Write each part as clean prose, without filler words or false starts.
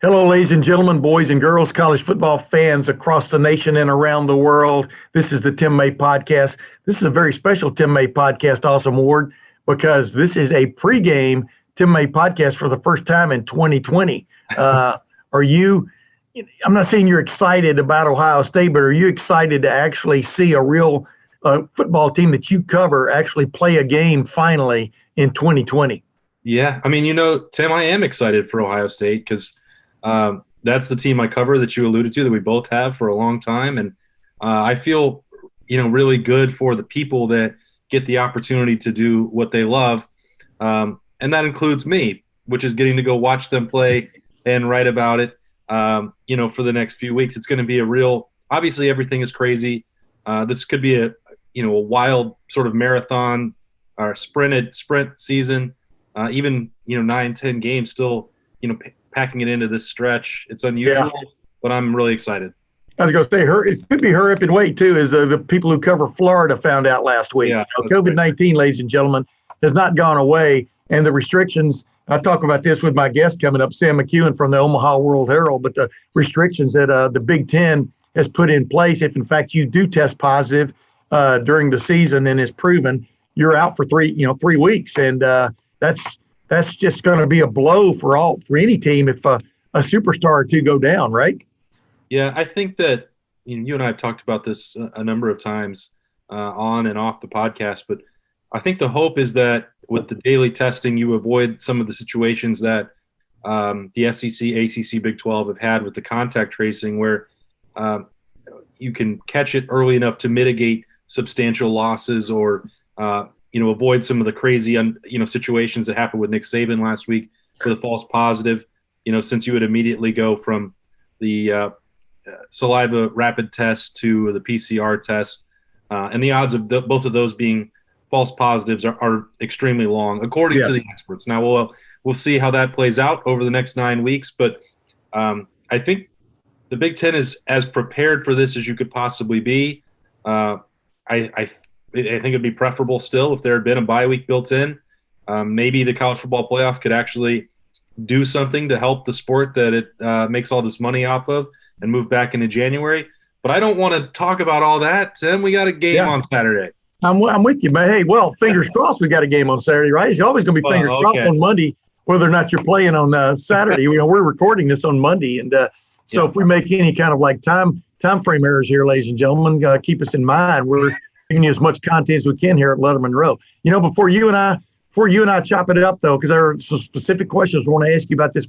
Hello, ladies and gentlemen, boys and girls, college football fans across the nation and around the world. This is the Tim May Podcast. This is a very special Tim May Podcast, Awesome Award, because this is a pregame Tim May Podcast for the first time in 2020. I'm not saying you're excited about Ohio State, but are you excited to actually see a real football team that you cover actually play a game finally in 2020? Yeah, I mean, Tim, I am excited for Ohio State because that's the team I cover that you alluded to that we both have for a long time. And I feel, really good for the people that get the opportunity to do what they love. And that includes me, which is getting to go watch them play and write about it, for the next few weeks. It's going to be obviously everything is crazy. This could be a wild sort of marathon or sprint season, even, 9-10 games still, packing it into this stretch. It's unusual, but I'm really excited. I was going to say, it could be hurry up and wait, too, as the people who cover Florida found out last week. Yeah, COVID-19, ladies and gentlemen, has not gone away, and the restrictions, I talk about this with my guest coming up, Sam McKewon from the Omaha World-Herald, but the restrictions that the Big Ten has put in place, if in fact you do test positive during the season and is proven, you're out for 3 weeks, and that's just going to be a blow for any team if a superstar or two go down, right? Yeah, I think that you and I have talked about this a number of times on and off the podcast, but I think the hope is that with the daily testing, you avoid some of the situations that the SEC, ACC, Big 12 have had with the contact tracing, where you can catch it early enough to mitigate substantial losses or avoid some of the crazy, situations that happened with Nick Saban last week with a false positive, since you would immediately go from the saliva rapid test to the PCR test. And the odds of both of those being false positives are extremely long, according to the experts. Now, we'll see how that plays out over the next 9 weeks. But I think the Big Ten is as prepared for this as you could possibly be. I think it'd be preferable still if there had been a bye week built in. Maybe the college football playoff could actually do something to help the sport that it makes all this money off of and move back into January. But I don't want to talk about all that, Tim. We got a game on Saturday. I'm with you, but hey, fingers crossed we got a game on Saturday, right? It's always going to be fingers crossed on Monday, whether or not you're playing on Saturday. We're recording this on Monday, and so if we make any kind of time frame errors here, ladies and gentlemen, keep us in mind. We're giving you as much content as we can here at Lettermen Row. Before you and I chop it up, though, because there are some specific questions I want to ask you about this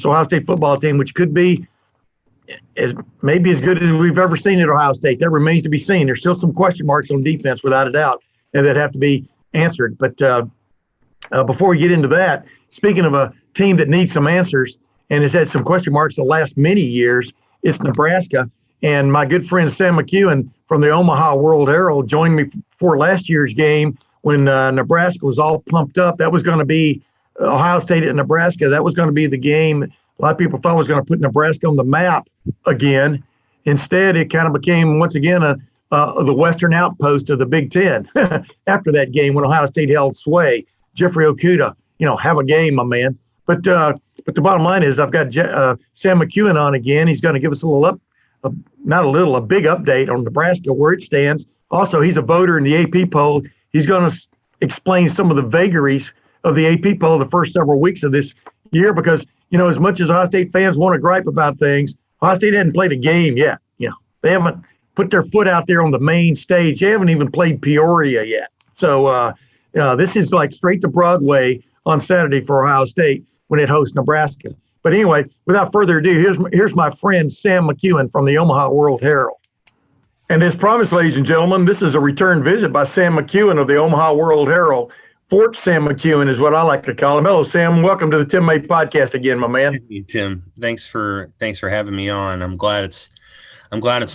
Ohio State football team, which could be maybe as good as we've ever seen at Ohio State. That remains to be seen. There's still some question marks on defense, without a doubt, and that have to be answered. But before we get into that, speaking of a team that needs some answers and has had some question marks the last many years, it's Nebraska. And my good friend Sam McKewon from the Omaha World-Herald joined me for last year's game when Nebraska was all pumped up. That was going to be Ohio State at Nebraska. That was going to be the game a lot of people thought was going to put Nebraska on the map again. Instead, it kind of became, once again, the Western outpost of the Big Ten after that game when Ohio State held sway. Jeffrey Okudah, have a game, my man. But the bottom line is I've got Sam McKewon on again. He's going to give us a big update on Nebraska, where it stands. Also, he's a voter in the AP poll. He's going to explain some of the vagaries of the AP poll the first several weeks of this year because, as much as Ohio State fans want to gripe about things, Ohio State hasn't played a game yet. They haven't put their foot out there on the main stage. They haven't even played Peoria yet. So this is like straight to Broadway on Saturday for Ohio State when it hosts Nebraska. But anyway, without further ado, here's my friend Sam McKewon from the Omaha World-Herald. And as promised, ladies and gentlemen, this is a return visit by Sam McKewon of the Omaha World-Herald. Fort Sam McKewon is what I like to call him. Hello, Sam. Welcome to the Tim May Podcast again, my man. Hey, Tim. Thanks for having me on. I'm glad it's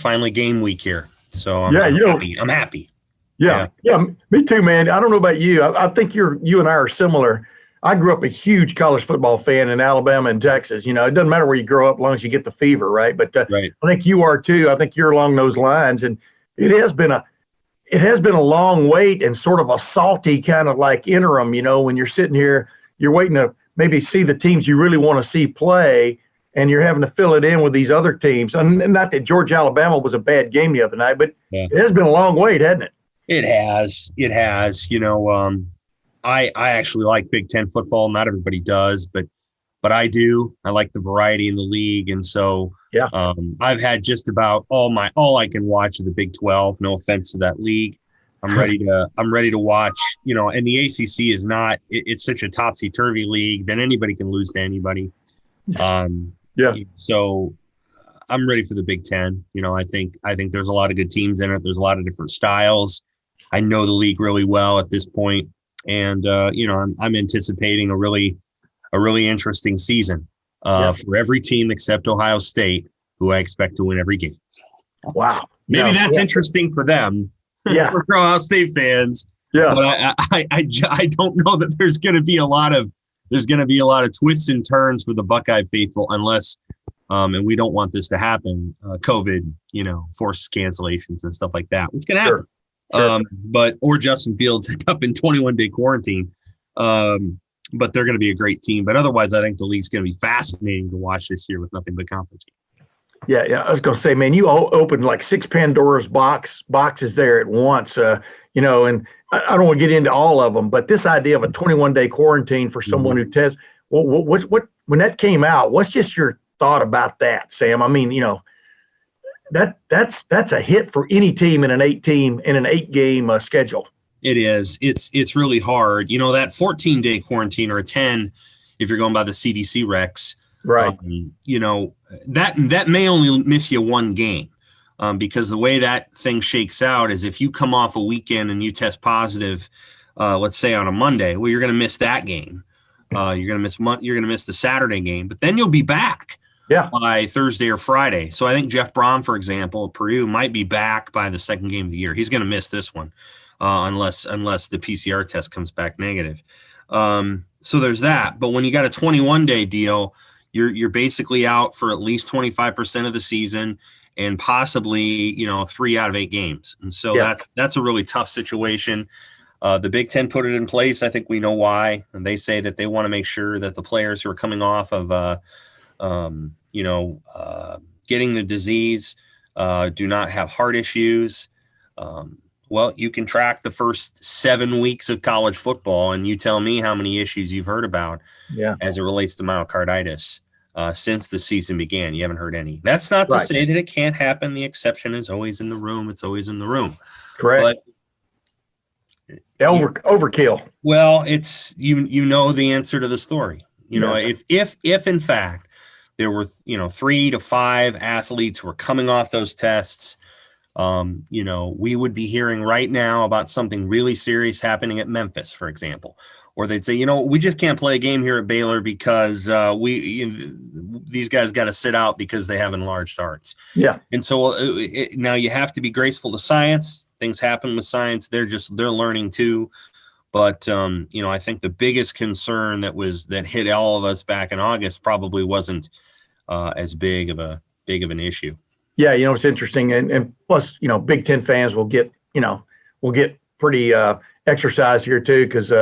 finally game week here. So I'm happy. Yeah, me too, man. I don't know about you. I think you and I are similar. I grew up a huge college football fan in Alabama and Texas. It doesn't matter where you grow up as long as you get the fever, right? But right. I think you are too. I think you're along those lines. And it has been a long wait and sort of a salty kind of like interim, when you're sitting here, you're waiting to maybe see the teams you really want to see play. and you're having to fill it in with these other teams. And not that Georgia Alabama was a bad game the other night, but it has been a long wait, hasn't it? It has. I actually like Big Ten football. Not everybody does, but I do. I like the variety in the league, and so I've had just about all I can watch of the Big 12. No offense to that league. I'm ready to watch. And the ACC is not. It's such a topsy turvy league that anybody can lose to anybody. So I'm ready for the Big Ten. I think there's a lot of good teams in it. There's a lot of different styles. I know the league really well at this point, and I'm anticipating a really interesting season for every team except Ohio State, who I expect to win every game. Wow, maybe that's interesting for them, for Ohio State fans. Yeah, but I don't know that there's going to be a lot of twists and turns for the Buckeye faithful unless. And we don't want this to happen. COVID, forced cancellations and stuff like that, which can happen. Sure. Or Justin Fields up in 21-day quarantine. But they're going to be a great team. But otherwise, I think the league's going to be fascinating to watch this year with nothing but conference games. Yeah. I was going to say, man, you all opened like 6 Pandora's boxes there at once. And I don't want to get into all of them, but this idea of a 21-day quarantine for someone who tests. What when that came out? What's just your thought about that, Sam? I mean, that's a hit for any team in an 8-game schedule. It is. It's really hard. That 14-day quarantine or a 10, if you're going by the CDC recs, right? That may only miss you one game, because the way that thing shakes out is if you come off a weekend and you test positive, let's say on a Monday, well, you're going to miss that game. You're going to miss the Saturday game, but then you'll be back. By Thursday or Friday. So I think Jeff Brom, for example, at Purdue, might be back by the second game of the year. He's going to miss this one unless the PCR test comes back negative. So there's that. But when you got a 21-day deal, you're basically out for at least 25% of the season and possibly 3 out of 8 games. And so that's a really tough situation. The Big Ten put it in place. I think we know why. And they say that they want to make sure that the players who are coming off of getting the disease, do not have heart issues. Well, you can track the first 7 weeks of college football, and you tell me how many issues you've heard about as it relates to myocarditis since the season began. You haven't heard any. That's not to say that it can't happen. The exception is always in the room. It's always in the room. Correct. But overkill. Well, it's the answer to the story. If in fact there were 3 to 5 athletes who were coming off those tests, we would be hearing right now about something really serious happening at Memphis, for example. Or they'd say, we just can't play a game here at Baylor because these guys got to sit out because they have enlarged hearts. Yeah. And so now you have to be graceful to science. Things happen with science. They're learning too. But, I think the biggest concern that hit all of us back in August probably wasn't as big of an issue. Yeah. It's interesting. And plus, Big Ten fans will get pretty exercised here too. Cause,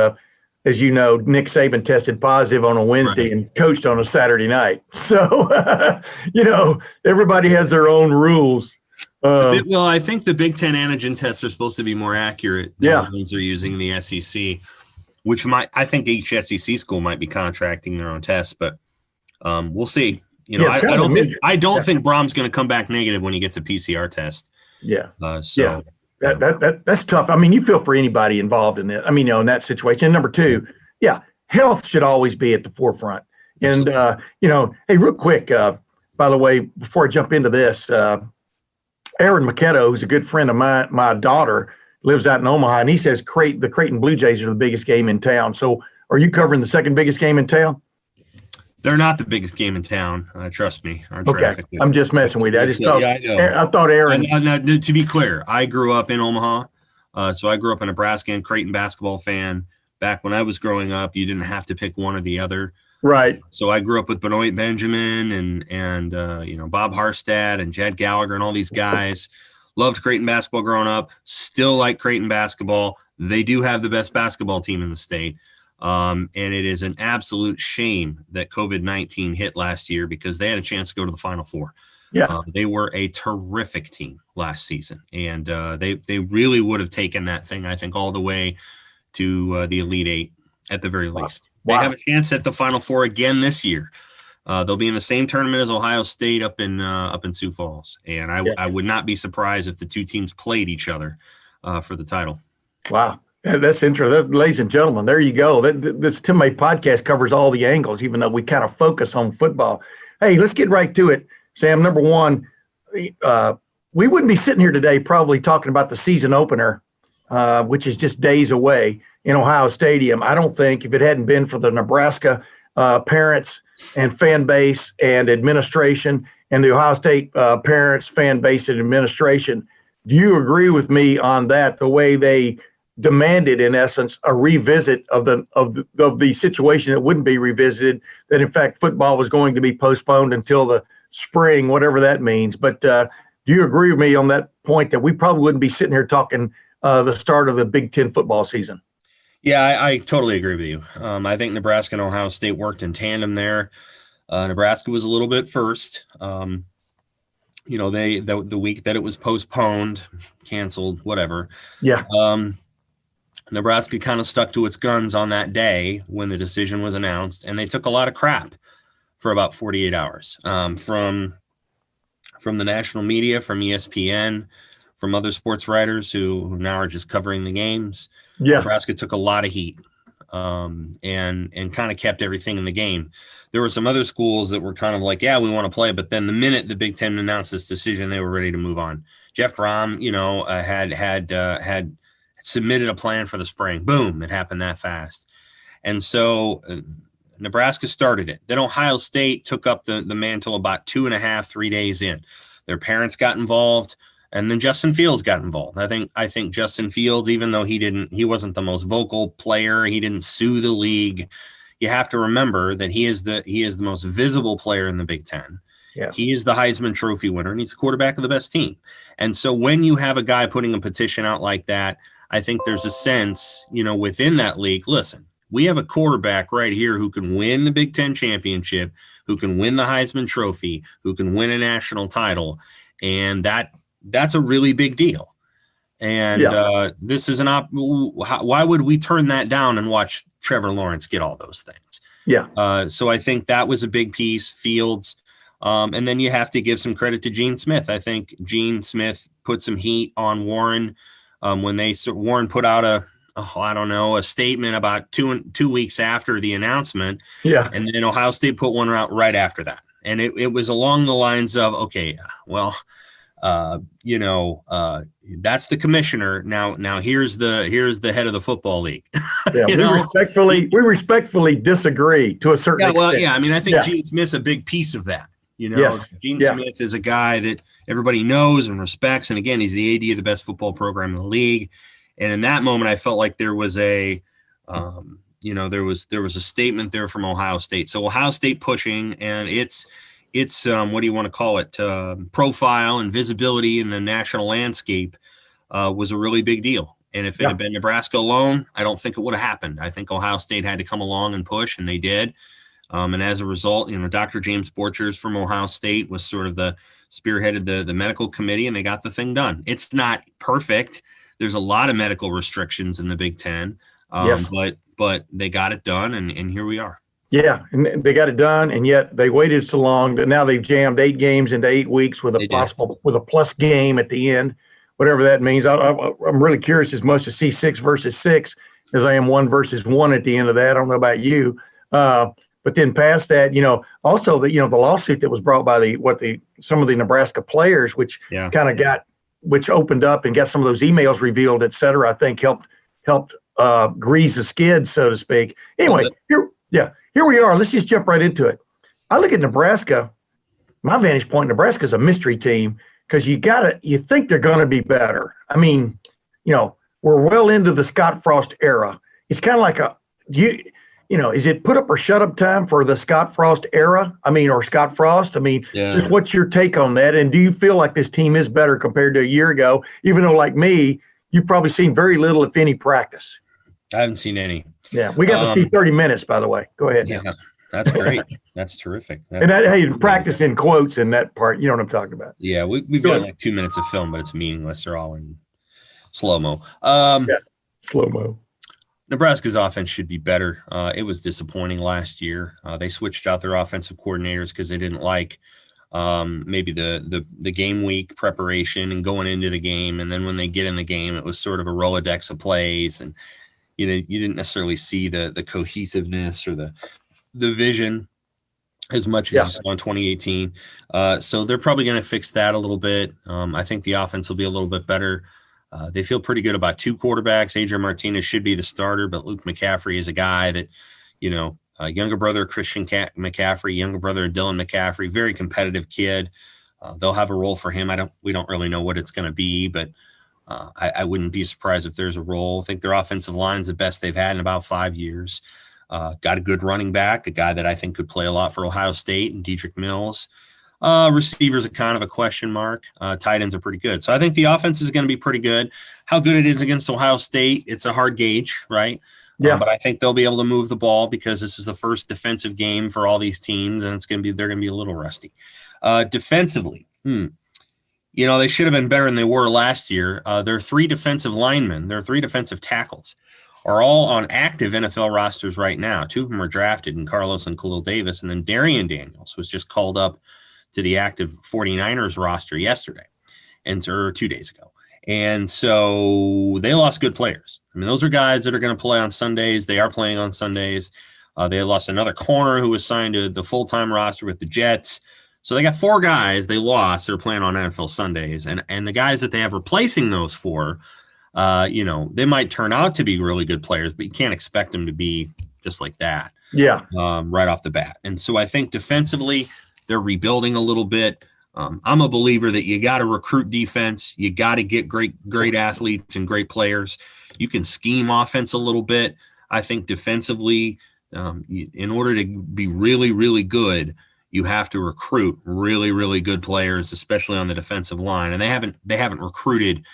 as you know, Nick Saban tested positive on a Wednesday and coached on a Saturday night. So, everybody has their own rules. Well, I think the Big Ten antigen tests are supposed to be more accurate than the ones they're using in the SEC, which I think each SEC school might be contracting their own tests, but we'll see. I don't think Brom's going to come back negative when he gets a PCR test. Yeah. That's tough. I mean, you feel for anybody involved in it. I mean, in that situation. And number 2, health should always be at the forefront. And hey, real quick, by the way, before I jump into this, Aaron McKetto, who's a good friend of my daughter, lives out in Omaha, and he says the Creighton Blue Jays are the biggest game in town. So are you covering the second biggest game in town? They're not the biggest game in town. Trust me. Our traffic. I'm just messing with you. I thought Aaron. Now, to be clear, I grew up in Omaha. So I grew up a Nebraska and Creighton basketball fan. Back when I was growing up, you didn't have to pick one or the other. Right. So I grew up with Benoit Benjamin and Bob Harstad and Jed Gallagher and all these guys. Loved Creighton basketball growing up. Still like Creighton basketball. They do have the best basketball team in the state. And it is an absolute shame that COVID-19 hit last year because they had a chance to go to the Final Four. Yeah. They were a terrific team last season, and they really would have taken that thing, I think, all the way to the Elite Eight at the very least. They have a chance at the Final Four again this year. They'll be in the same tournament as Ohio State up in Sioux Falls, and I would not be surprised if the two teams played each other for the title. Wow. That's interesting. Ladies and gentlemen, there you go. This Tim May podcast covers all the angles, even though we kind of focus on football. Hey, let's get right to it. Sam, number one, we wouldn't be sitting here today probably talking about the season opener, which is just days away in Ohio Stadium. I don't think if it hadn't been for the Nebraska parents and fan base and administration and the Ohio State parents, fan base, and administration. Do you agree with me on that, the way they demanded, in essence, a revisit of the situation that wouldn't be revisited, that in fact football was going to be postponed until the spring, whatever that means. But do you agree with me on that point that we probably wouldn't be sitting here talking the start of the Big Ten football season? Yeah, I totally agree with you. I think Nebraska and Ohio State worked in tandem there. Nebraska was a little bit first. The week that it was postponed, canceled, whatever. Yeah. Nebraska kind of stuck to its guns on that day when the decision was announced, and they took a lot of crap for about 48 hours from the national media, from ESPN, from other sports writers who now are just covering the games. Yeah. Nebraska took a lot of heat and kind of kept everything in the game. There were some other schools that were kind of like, yeah, we want to play, but then the minute the Big Ten announced this decision, they were ready to move on. Jeff Brom, had submitted a plan for the spring. Boom, it happened that fast. And so Nebraska started it. Then Ohio State took up the mantle about 2.5-3 days in. Their parents got involved, and then Justin Fields got involved. I think Justin Fields, even though he wasn't the most vocal player, he didn't sue the league. You have to remember that he is the most visible player in the Big Ten. Yeah. He is the Heisman Trophy winner, and he's the quarterback of the best team. And so when you have a guy putting a petition out like that, I think there's a sense, within that league, listen, we have a quarterback right here who can win the Big Ten championship, who can win the Heisman Trophy, who can win a national title. And that's a really big deal. And this is why would we turn that down and watch Trevor Lawrence get all those things? Yeah. So I think that was a big piece, Fields. And then you have to give some credit to Gene Smith. I think Gene Smith put some heat on Warren when Warren put out a statement about two weeks after the announcement. Yeah. And then Ohio State put one out right after that. And it was along the lines of, okay, well, that's the commissioner. Now here's the head of the football league. Yeah, we respectfully disagree to a certain extent. Well, yeah, I mean, I think Gene Smith's a big piece of that. Yes. Gene Smith is a guy that everybody knows and respects. And again, he's the AD of the best football program in the league. And in that moment, I felt like there was there was a statement there from Ohio State. So Ohio State pushing, and it's what do you want to call it? Profile and visibility in the national landscape was a really big deal. And if it had been Nebraska alone, I don't think it would have happened. I think Ohio State had to come along and push, and they did. And as a result, Dr. James Borchers from Ohio State was sort of spearheaded the medical committee, and they got the thing done. It's not perfect. There's a lot of medical restrictions in the Big Ten, but they got it done, and here we are. Yeah, and they got it done, and yet they waited so long that now they've jammed 8 games into 8 weeks with a plus game at the end, whatever that means. I'm really curious as much to see 6 versus 6 as I am 1 versus 1 at the end of that. I don't know about you. But then past that, also the lawsuit that was brought by some of the Nebraska players, which which opened up and got some of those emails revealed, et cetera, I think helped grease the skids, so to speak. Anyway, here we are. Let's just jump right into it. I look at Nebraska. My vantage point, Nebraska is a mystery team because you think they're going to be better. I mean, we're well into the Scott Frost era. It's kind of like is it put up or shut up time for the Scott Frost era? I mean, or Scott Frost? I mean, what's your take on that? And do you feel like this team is better compared to a year ago, even though, like me, you've probably seen very little, if any, practice? I haven't seen any. Yeah, we got to see 30 minutes, by the way. Go ahead. Yeah, that's great. That's terrific. Hey, practice in quotes in that part. You know what I'm talking about. Yeah, we've got like 2 minutes of film, but it's meaningless. They're all in slow-mo. Slow-mo. Nebraska's offense should be better. It was disappointing last year. They switched out their offensive coordinators because they didn't like maybe the game week preparation and going into the game. And then when they get in the game, it was sort of a Rolodex of plays. And you didn't necessarily see the cohesiveness or the vision as much as you saw in 2018. So they're probably going to fix that a little bit. I think the offense will be a little bit better. They feel pretty good about two quarterbacks. Adrian Martinez should be the starter, but Luke McCaffrey is a guy that, younger brother Christian McCaffrey, younger brother Dylan McCaffrey, very competitive kid. They'll have a role for him. We don't really know what it's going to be, but I wouldn't be surprised if there's a role. I think their offensive line is the best they've had in about 5 years. Got a good running back, a guy that I think could play a lot for Ohio State, and Dedrick Mills. Receivers are kind of a question mark. Tight ends are pretty good. So I think the offense is going to be pretty good. How good it is against Ohio State, it's a hard gauge, right? Yeah. But I think they'll be able to move the ball because this is the first defensive game for all these teams, and they're going to be a little rusty. Defensively, they should have been better than they were last year. Their three defensive linemen, their three defensive tackles, are all on active NFL rosters right now. Two of them are drafted in Carlos and Khalil Davis, and then Darian Daniels was just called up to the active 49ers roster yesterday, or 2 days ago. And so they lost good players. I mean, those are guys that are going to play on Sundays. They are playing on Sundays. They lost another corner who was signed to the full-time roster with the Jets. So they got four guys they lost that are playing on NFL Sundays. And the guys that they have replacing those four, they might turn out to be really good players, but you can't expect them to be just like that. Yeah. Right off the bat. And so I think defensively, they're rebuilding a little bit. I'm a believer that you got to recruit defense. You got to get great athletes and great players. You can scheme offense a little bit. I think defensively, in order to be really, really good, you have to recruit really, really good players, especially on the defensive line. And they haven't recruited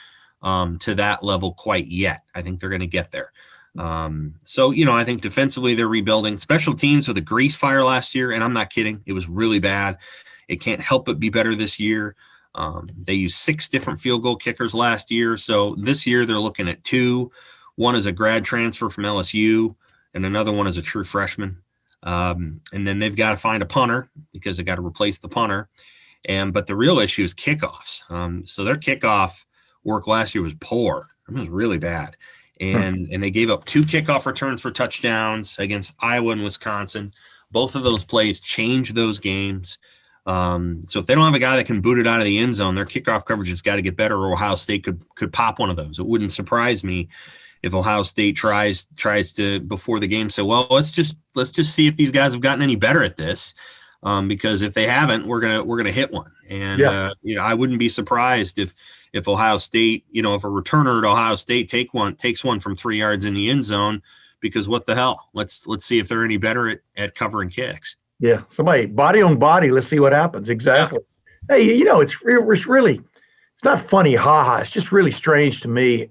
to that level quite yet. I think they're going to get there. I think defensively they're rebuilding. Special teams with a grease fire last year, and I'm not kidding. It was really bad. It can't help but be better this year. They used 6 different field goal kickers last year. So this year they're looking at 2. One is a grad transfer from LSU, and another one is a true freshman. And then they've got to find a punter because they got to replace the punter. But the real issue is kickoffs. So their kickoff work last year was poor. It was really bad. And they gave up 2 kickoff returns for touchdowns against Iowa and Wisconsin. Both of those plays changed those games. So if they don't have a guy that can boot it out of the end zone, their kickoff coverage has got to get better, or Ohio State could pop one of those. It wouldn't surprise me if Ohio State tries to before the game say, well, let's just see if these guys have gotten any better at this. Because if they haven't, we're gonna hit one. And I wouldn't be surprised if Ohio State, if a returner at Ohio State takes one from 3 yards in the end zone, because what the hell? Let's see if they're any better at covering kicks. Yeah, somebody body on body. Let's see what happens. Exactly. Yeah. Hey, it's not funny, haha. It's just really strange to me.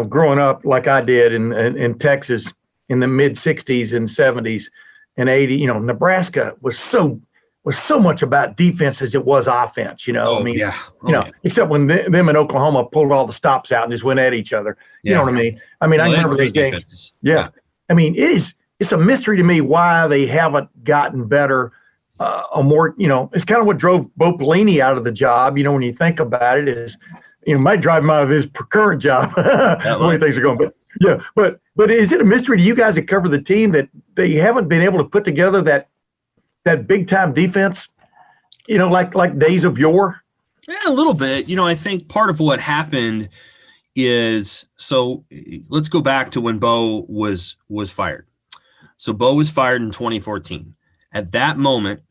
Growing up like I did in Texas in the mid '60s and '70s and '80s. Nebraska was so much about defense as it was offense. Except when them in Oklahoma pulled all the stops out and just went at each other. You know what I mean? I remember those games. Yeah. I mean, it's a mystery to me why they haven't gotten better. It's kind of what drove Bo Pelini out of the job. When you think about it, is might drive him out of his current job. The way things are going, but is it a mystery to you guys that cover the team that they haven't been able to put together that big time defense? Like days of yore. Yeah, a little bit. I think part of what happened is, so let's go back to when Bo was fired. So Bo was fired in 2014. At that moment,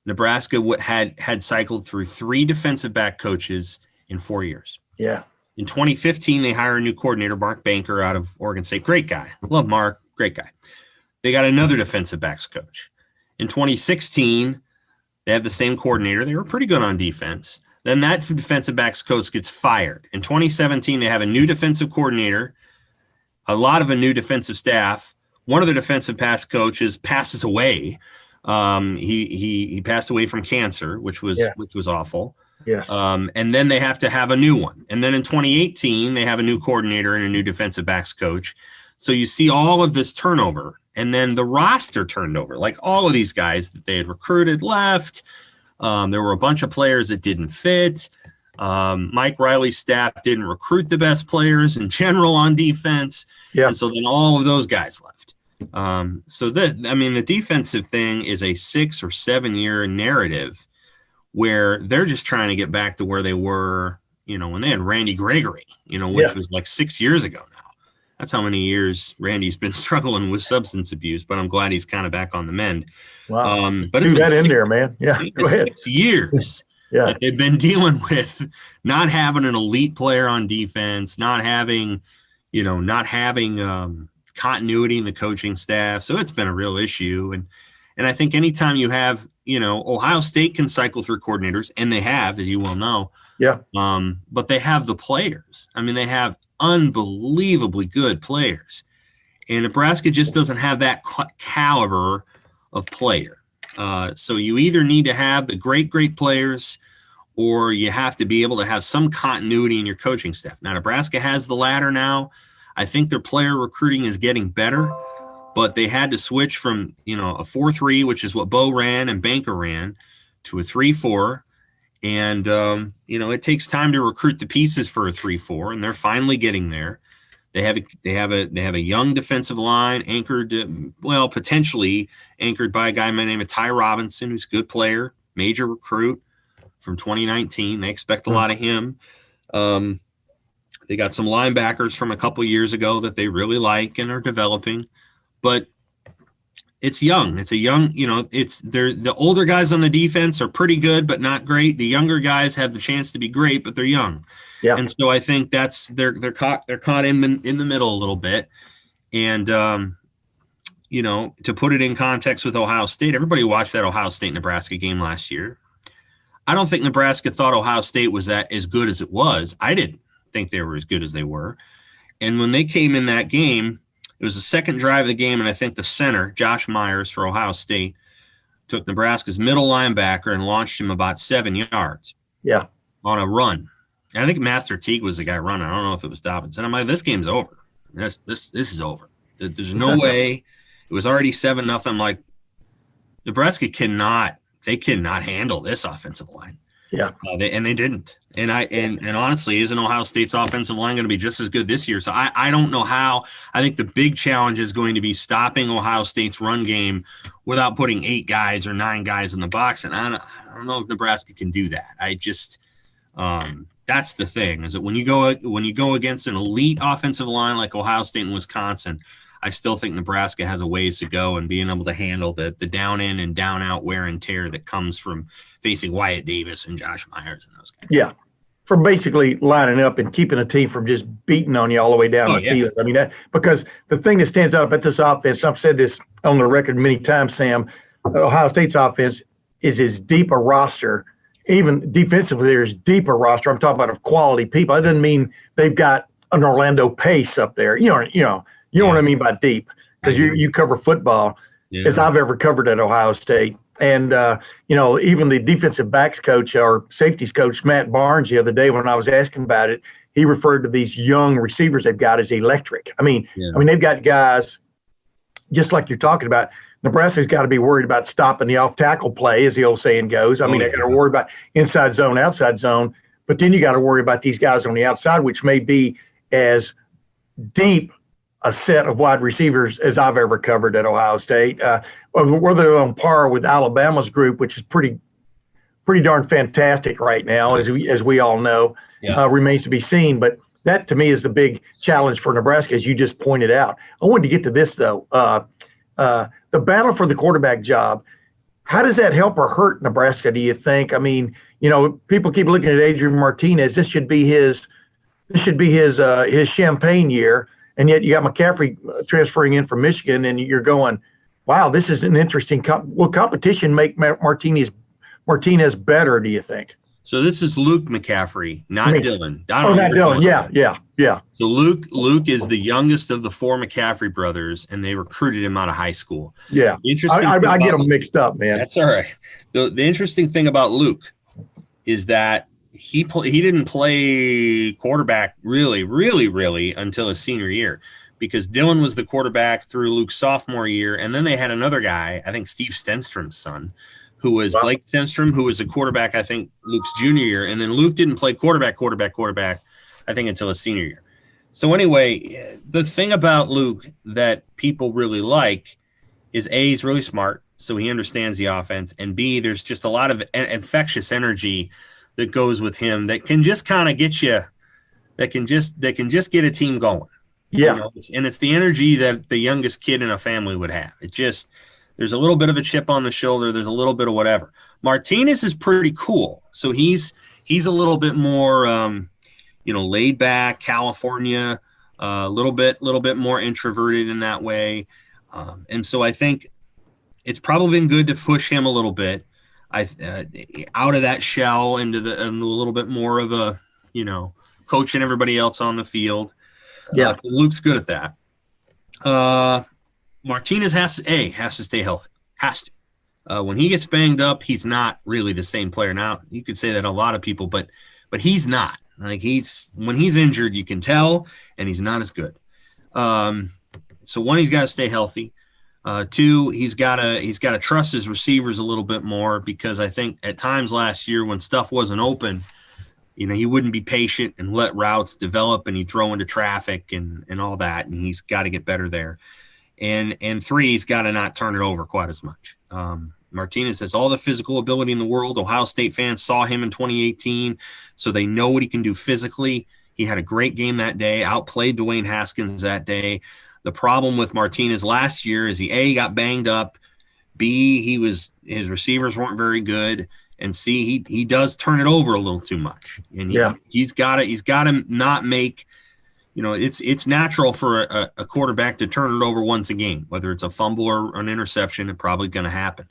Nebraska had cycled through 3 defensive back coaches in 4 years. Yeah. In 2015, they hired a new coordinator, Mark Banker, out of Oregon State. Great guy. Love Mark. Great guy. They got another defensive backs coach. In 2016, they have the same coordinator. They were pretty good on defense. Then that defensive backs coach gets fired. In 2017, they have a new defensive coordinator, a lot of a new defensive staff. One of the defensive pass coaches passes away. He passed away from cancer, which was awful. Yes. And then they have to have a new one. And then in 2018, they have a new coordinator and a new defensive backs coach. So you see all of this turnover, and then the roster turned over. Like all of these guys that they had recruited left. There were a bunch of players that didn't fit. Mike Riley's staff didn't recruit the best players in general on defense. Yeah. And so then all of those guys left. The defensive thing is a 6 or 7 year narrative where they're just trying to get back to where they were, when they had Randy Gregory, which was like 6 years ago now. That's how many years Randy's been struggling with substance abuse, but I'm glad he's kind of back on the mend. Wow. But it's been in there, man. Yeah. Go ahead. 6 years. that they've been dealing with not having an elite player on defense, not having continuity in the coaching staff. So it's been a real issue. And I think anytime you have, Ohio State can cycle through coordinators, and they have, as you well know. Yeah. But they have the players. I mean, they have unbelievably good players. And Nebraska just doesn't have that caliber of player. So you either need to have the great players, or you have to be able to have some continuity in your coaching staff. Now, Nebraska has the latter now. I think their player recruiting is getting better, but they had to switch from, a 4-3, which is what Bo ran and Banker ran, to a 3-4. And, it takes time to recruit the pieces for a 3-4, and they're finally getting there. They have a young defensive line anchored, potentially anchored by a guy by the name of Ty Robinson, who's a good player, major recruit from 2019. They expect a lot of him. They got some linebackers from a couple years ago that they really like and are developing, but it's young. It's a young, the older guys on the defense are pretty good, but not great. The younger guys have the chance to be great, but they're young. Yeah. And so I think that's they're caught in the middle a little bit. And to put it in context with Ohio State, everybody watched that Ohio State-Nebraska game last year. I don't think Nebraska thought Ohio State was as good as it was. I didn't think they were as good as they were. And when they came in that game, it was the second drive of the game, and I think the center, Josh Myers for Ohio State, took Nebraska's middle linebacker and launched him about 7 yards. Yeah. On a run. And I think Master Teague was the guy running. I don't know if it was Dobbins. And I'm like, this game's over. This is over. There's no way. It was already 7-0. I'm like, Nebraska cannot handle this offensive line. Yeah. They didn't. And honestly, isn't Ohio State's offensive line going to be just as good this year? So I don't know how. I think the big challenge is going to be stopping Ohio State's run game without putting 8 guys or 9 guys in the box. And I don't know if Nebraska can do that. I just that's the thing, is that when you go against an elite offensive line like Ohio State and Wisconsin, I still think Nebraska has a ways to go in being able to handle the down in and down out wear and tear that comes from facing Wyatt Davis and Josh Myers and those guys. Yeah. From basically lining up and keeping a team from just beating on you all the way down the field. I mean, because the thing that stands out about this offense, I've said this on the record many times, Sam, Ohio State's offense is as deep a roster, even defensively, there's deeper roster. I'm talking about of quality people. That doesn't mean they've got an Orlando Pace up there. You know what I mean by deep, because you cover football as I've ever covered at Ohio State. And, even the defensive backs coach or safeties coach, Matt Barnes, the other day when I was asking about it, he referred to these young receivers they've got as electric. I mean, they've got guys, just like you're talking about, Nebraska's got to be worried about stopping the off-tackle play, as the old saying goes. I mean, they got to worry about inside zone, outside zone. But then you got to worry about these guys on the outside, which may be as deep a set of wide receivers as I've ever covered at Ohio State. Whether on par with Alabama's group, which is pretty darn fantastic right now, as we all know, remains to be seen. But that, to me, is the big challenge for Nebraska, as you just pointed out. I wanted to get to this, though. The battle for the quarterback job, how does that help or hurt Nebraska, do you think? I mean, people keep looking at Adrian Martinez. This should be his champagne year. And yet you got McCaffrey transferring in from Michigan, and you're going, wow, this is an interesting will competition make Martinez better, do you think? So this is Luke McCaffrey, not Dylan. Not Dylan. Yeah. So Luke is the youngest of the 4 McCaffrey brothers, and they recruited him out of high school. Yeah. I get them mixed up, man. That's all right. The interesting thing about Luke is that he didn't play quarterback really until his senior year, because Dylan was the quarterback through Luke's sophomore year, and then they had another guy, I think Steve Stenstrom's son, who was Blake Stenstrom, who was a quarterback, I think, Luke's junior year. And then Luke didn't play quarterback, I think, until his senior year. So anyway, the thing about Luke that people really like is A, he's really smart, so he understands the offense, and B, there's just a lot of infectious energy that goes with him that can just kind of get you, that can just get a team going. Yeah. You know, and it's the energy that the youngest kid in a family would have. It just, there's a little bit of a chip on the shoulder. There's a little bit of whatever. Martinez is pretty cool. So he's a little bit more, laid back, California, a little bit more introverted in that way. And so I think it's probably been good to push him a little bit out of that shell into a little bit more of a, coaching everybody else on the field. Yeah. Luke's good at that. Martinez has to stay healthy. Has to. When he gets banged up, he's not really the same player. Now, you could say that a lot of people, but he's not. Like, when he's injured, you can tell, and he's not as good. So one, he's got to stay healthy. Two, he's got to trust his receivers a little bit more, because I think at times last year when stuff wasn't open, he wouldn't be patient and let routes develop, and he'd throw into traffic and all that, and he's got to get better there. And three, he's got to not turn it over quite as much. Martinez has all the physical ability in the world. Ohio State fans saw him in 2018, so they know what he can do physically. He had a great game that day, outplayed Dwayne Haskins that day. The problem with Martinez last year is he, A, got banged up, B, his receivers weren't very good, and C, he does turn it over a little too much. And he's got to not make, it's natural for a quarterback to turn it over once a game, whether it's a fumble or an interception. It's probably going to happen,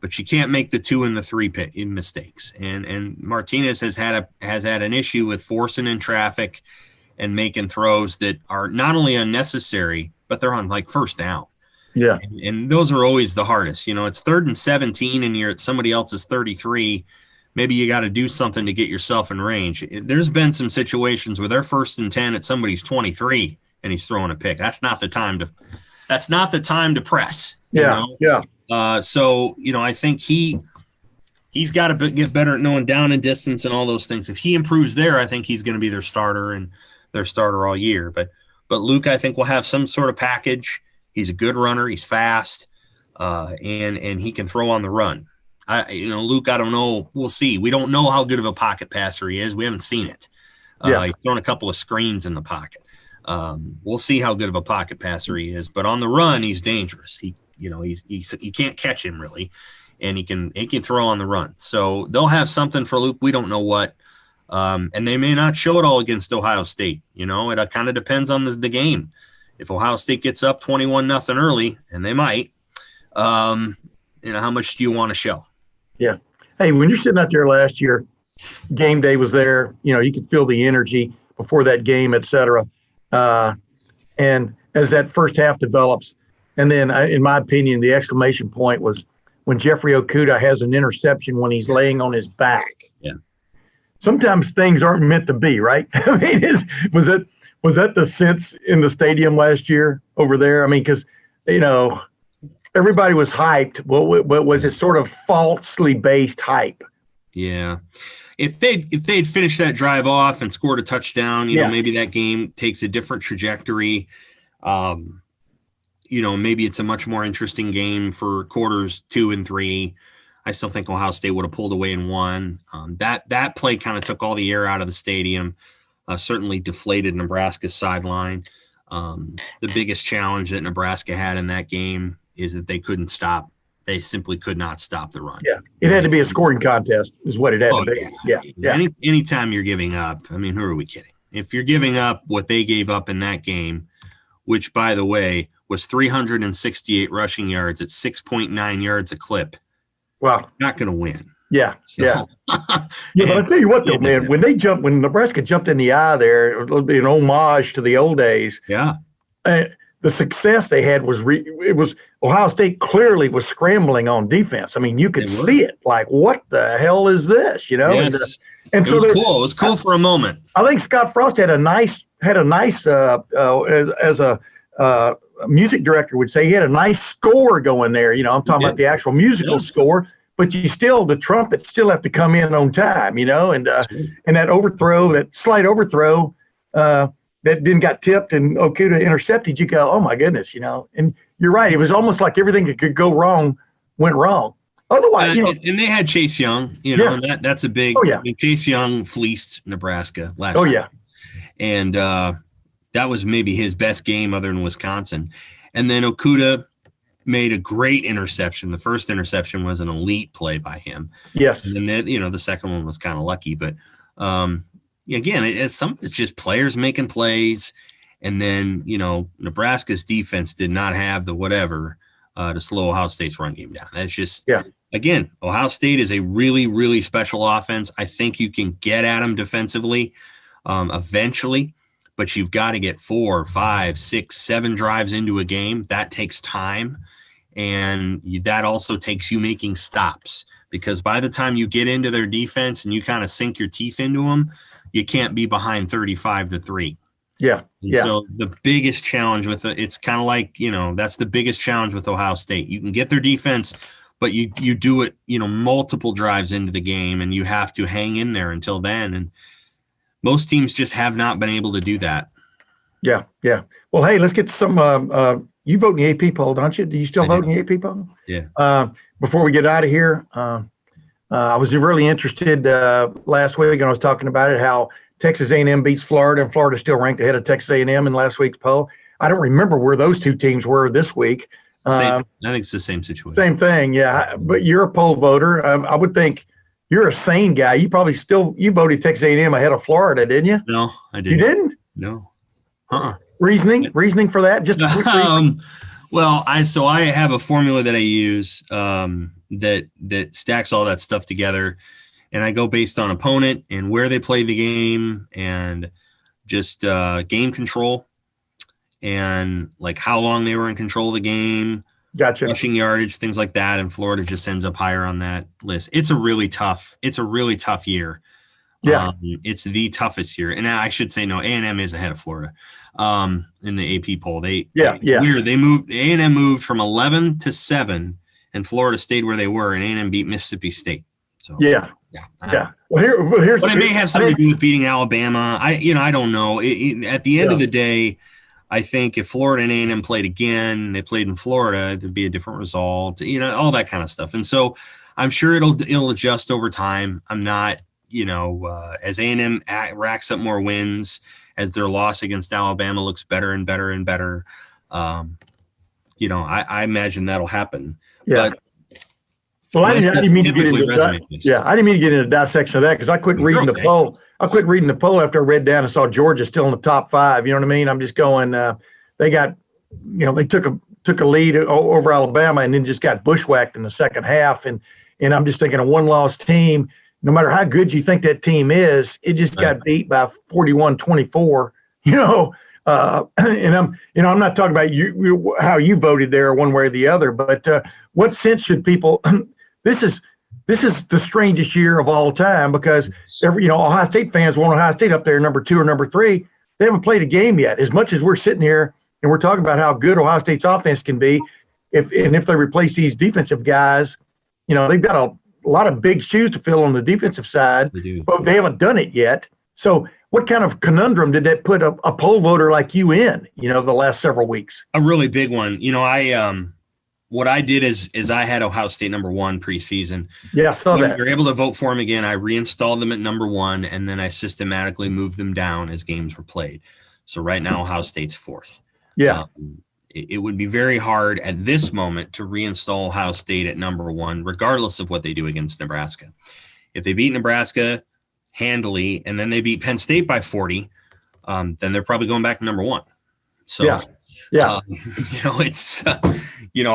but you can't make the 2 and the 3 mistakes. And Martinez has had an issue with forcing in traffic and making throws that are not only unnecessary, but they're on like first down. Yeah. And those are always the hardest. It's 3rd and 17 and you're at somebody else's 33. Maybe you got to do something to get yourself in range. There's been some situations where they're 1st and 10 at somebody's 23 and he's throwing a pick. That's not the time to press. Yeah. So, I think he's got to get better at knowing down and distance and all those things. If he improves there, I think he's going to be their starter all year. But Luke, I think, will have some sort of package. He's a good runner. He's fast, and he can throw on the run. Luke, I don't know. We'll see. We don't know how good of a pocket passer he is. We haven't seen it. He's thrown a couple of screens in the pocket. We'll see how good of a pocket passer he is. But on the run, he's dangerous. He can't catch him really, and he can throw on the run. So they'll have something for Luke. We don't know what, and they may not show it all against Ohio State. It kind of depends on the game. If Ohio State gets up 21-0 early, and they might, how much do you want to show? Yeah. Hey, when you're sitting out there last year, game day was there. You could feel the energy before that game, et cetera. And as that first half develops, and then in my opinion, the exclamation point was when Jeffrey Okudah has an interception when he's laying on his back. Yeah. Sometimes things aren't meant to be, right? I mean, was that the sense in the stadium last year over there? I mean, because, everybody was hyped. Well, was it sort of falsely based hype? Yeah. If they'd finished that drive off and scored a touchdown, maybe that game takes a different trajectory. Maybe it's a much more interesting game for quarters 2 and 3. I still think Ohio State would have pulled away and won. That play kind of took all the air out of the stadium, certainly deflated Nebraska's sideline. The biggest challenge that Nebraska had in that game is that they couldn't stop. They simply could not stop the run. Yeah, it had to be a scoring contest is what it had to be. Yeah. Anytime you're giving up, I mean, who are we kidding? If you're giving up what they gave up in that game, which, by the way, was 368 rushing yards at 6.9 yards a clip, wow, not going to win. Yeah, So, yeah. Yeah, but I tell you what, though, man, when Nebraska jumped in the eye there, an homage to the old days. Yeah. The success they had was Ohio State clearly was scrambling on defense. I mean, you could see it. Like, what the hell is this? You know, yes. and it so was cool. It was cool for a moment. I think Scott Frost had a nice as a music director would say, he had a nice score going there. You know, I'm talking about the actual musical score. But the trumpets still have to come in on time, you know, and that slight overthrow that then got tipped and Okuda intercepted, you go, oh my goodness, you know. And you're right, it was almost like everything that could go wrong went wrong. Otherwise, you know, and they had Chase Young, you know, and that's a big. I mean, Chase Young fleeced Nebraska last year. And that was maybe his best game other than Wisconsin. And then Okuda made a great interception. The first interception was an elite play by him. Yes. And then, you know, the second one was kind of lucky. But again, it's just players making plays. And then, you know, Nebraska's defense did not have the whatever to slow Ohio State's run game down. That's just, again, Ohio State is a really, really special offense. I think you can get at them defensively eventually. But you've got to get 4, 5, 6, 7 drives into a game. That takes time. And that also takes you making stops, because by the time you get into their defense and you kind of sink your teeth into them, you can't be behind 35-3. Yeah. So the biggest challenge with it's kind of like, you know, that's the biggest challenge with Ohio State. You can get their defense, but you do it, you know, multiple drives into the game, and you have to hang in there until then. And most teams just have not been able to do that. Yeah. Well, hey, let's get to some. You vote in the AP poll, don't you? Do you still vote in the AP poll? Yeah. Before we get out of here, I was really interested last week, and I was talking about it, how Texas A&M beats Florida, and Florida still ranked ahead of Texas A&M in last week's poll. I don't remember where those two teams were this week. I think it's the same situation. Same thing, yeah. But you're a poll voter. I would think you're a sane guy. You probably you voted Texas A&M ahead of Florida, didn't you? No, I didn't. You didn't? No. Reasoning for that? Just a quick reason. Well, I have a formula that I use that stacks all that stuff together, and I go based on opponent and where they play the game, and just game control, and like how long they were in control of the game. Gotcha. Rushing yardage, things like that, and Florida just ends up higher on that list. It's a really tough year. Yeah. It's the toughest year. And I should say, no, A&M is ahead of Florida in the AP poll. A&M moved from 11 to 7, and Florida stayed where they were, and A&M beat Mississippi State. So yeah. Well, here's. But it may have something to do with beating Alabama. I don't know. At the end of the day, I think if Florida and A&M played again, they played in Florida, it'd be a different result. You know, all that kind of stuff. And so I'm sure it'll adjust over time. I'm not. You know, as A&M racks up more wins, as their loss against Alabama looks better and better and better, you know, I imagine that'll happen. Yeah. But, I didn't mean to get into I didn't mean to get into dissection of that, because I quit reading the poll. I quit reading the poll after I read down and saw Georgia still in the top 5. You know what I mean? I'm just going. They got, you know, they took a lead over Alabama and then just got bushwhacked in the second half, and I'm just thinking a one-loss team. No matter how good you think that team is, it just got beat by 41-24, you know. And I'm not talking about how you voted there one way or the other, but what sense should people? This is the strangest year of all time, because Ohio State fans want Ohio State up there number 2 or number 3. They haven't played a game yet. As much as we're sitting here and we're talking about how good Ohio State's offense can be, if they replace these defensive guys, you know, they've got a lot of big shoes to fill on the defensive side, but they haven't done it yet. So what kind of conundrum did that put a poll voter like you in, you know, the last several weeks? A really big one. You know, what I did is I had Ohio State number 1 preseason. Yeah, I saw that. When you're able to vote for them again, I reinstalled them at number 1, and then I systematically moved them down as games were played. So right now, Ohio State's 4th. Yeah. It would be very hard at this moment to reinstall Ohio State at number 1, regardless of what they do against Nebraska. If they beat Nebraska handily and then they beat Penn State by 40, then they're probably going back to number 1. So Yeah. It's you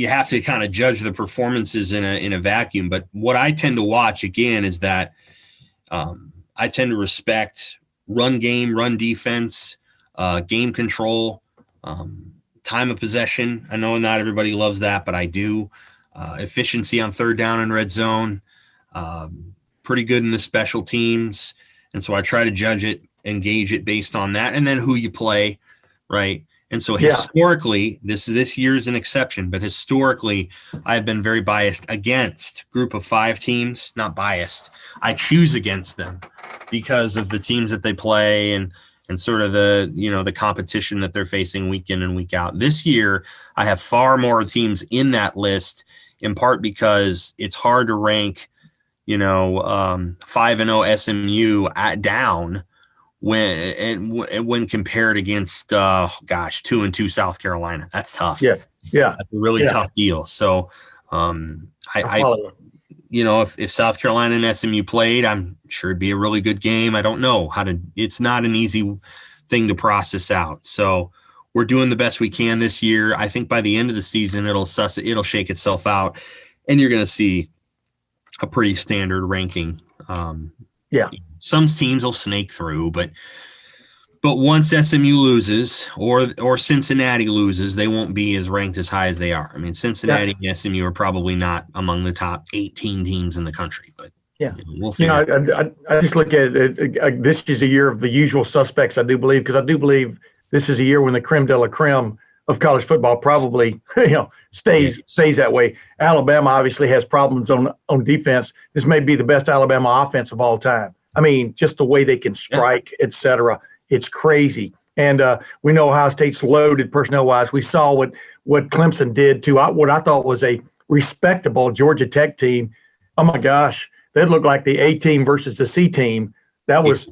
have to kind of judge the performances in a vacuum. But what I tend to watch again is that I tend to respect run game, run defense, game control, time of possession. I know not everybody loves that, but I do. Efficiency on third down and red zone, pretty good in the special teams. And so I try to judge it, engage it based on that, and then who you play, right? And so historically, this year's an exception, but historically, I've been very biased against group of 5 teams. Not biased. I choose against them because of the teams that they play and sort of the competition that they're facing week in and week out. This year, I have far more teams in that list, in part because it's hard to rank, 5-0 SMU down when compared against 2-2 South Carolina. That's tough. Yeah. That's a really tough deal. So if South Carolina and SMU played, I'm sure it'd be a really good game. I don't know it's not an easy thing to process out. So we're doing the best we can this year. I think by the end of the season, it'll shake itself out, and you're going to see a pretty standard ranking. Some teams will snake through, but once SMU loses or Cincinnati loses, they won't be as ranked as high as they are. I mean, Cincinnati and SMU are probably not among the top 18 teams in the country, but we'll figure. I just look at it. This is a year of the usual suspects, I do believe, because I do believe this is a year when the creme de la creme of college football probably stays that way. Alabama obviously has problems on defense. This may be the best Alabama offense of all time. I mean, just the way they can strike, et cetera. It's crazy. And we know Ohio State's loaded personnel-wise. We saw what Clemson did to what I thought was a respectable Georgia Tech team. Oh, my gosh. That looked like the A team versus the C team. That was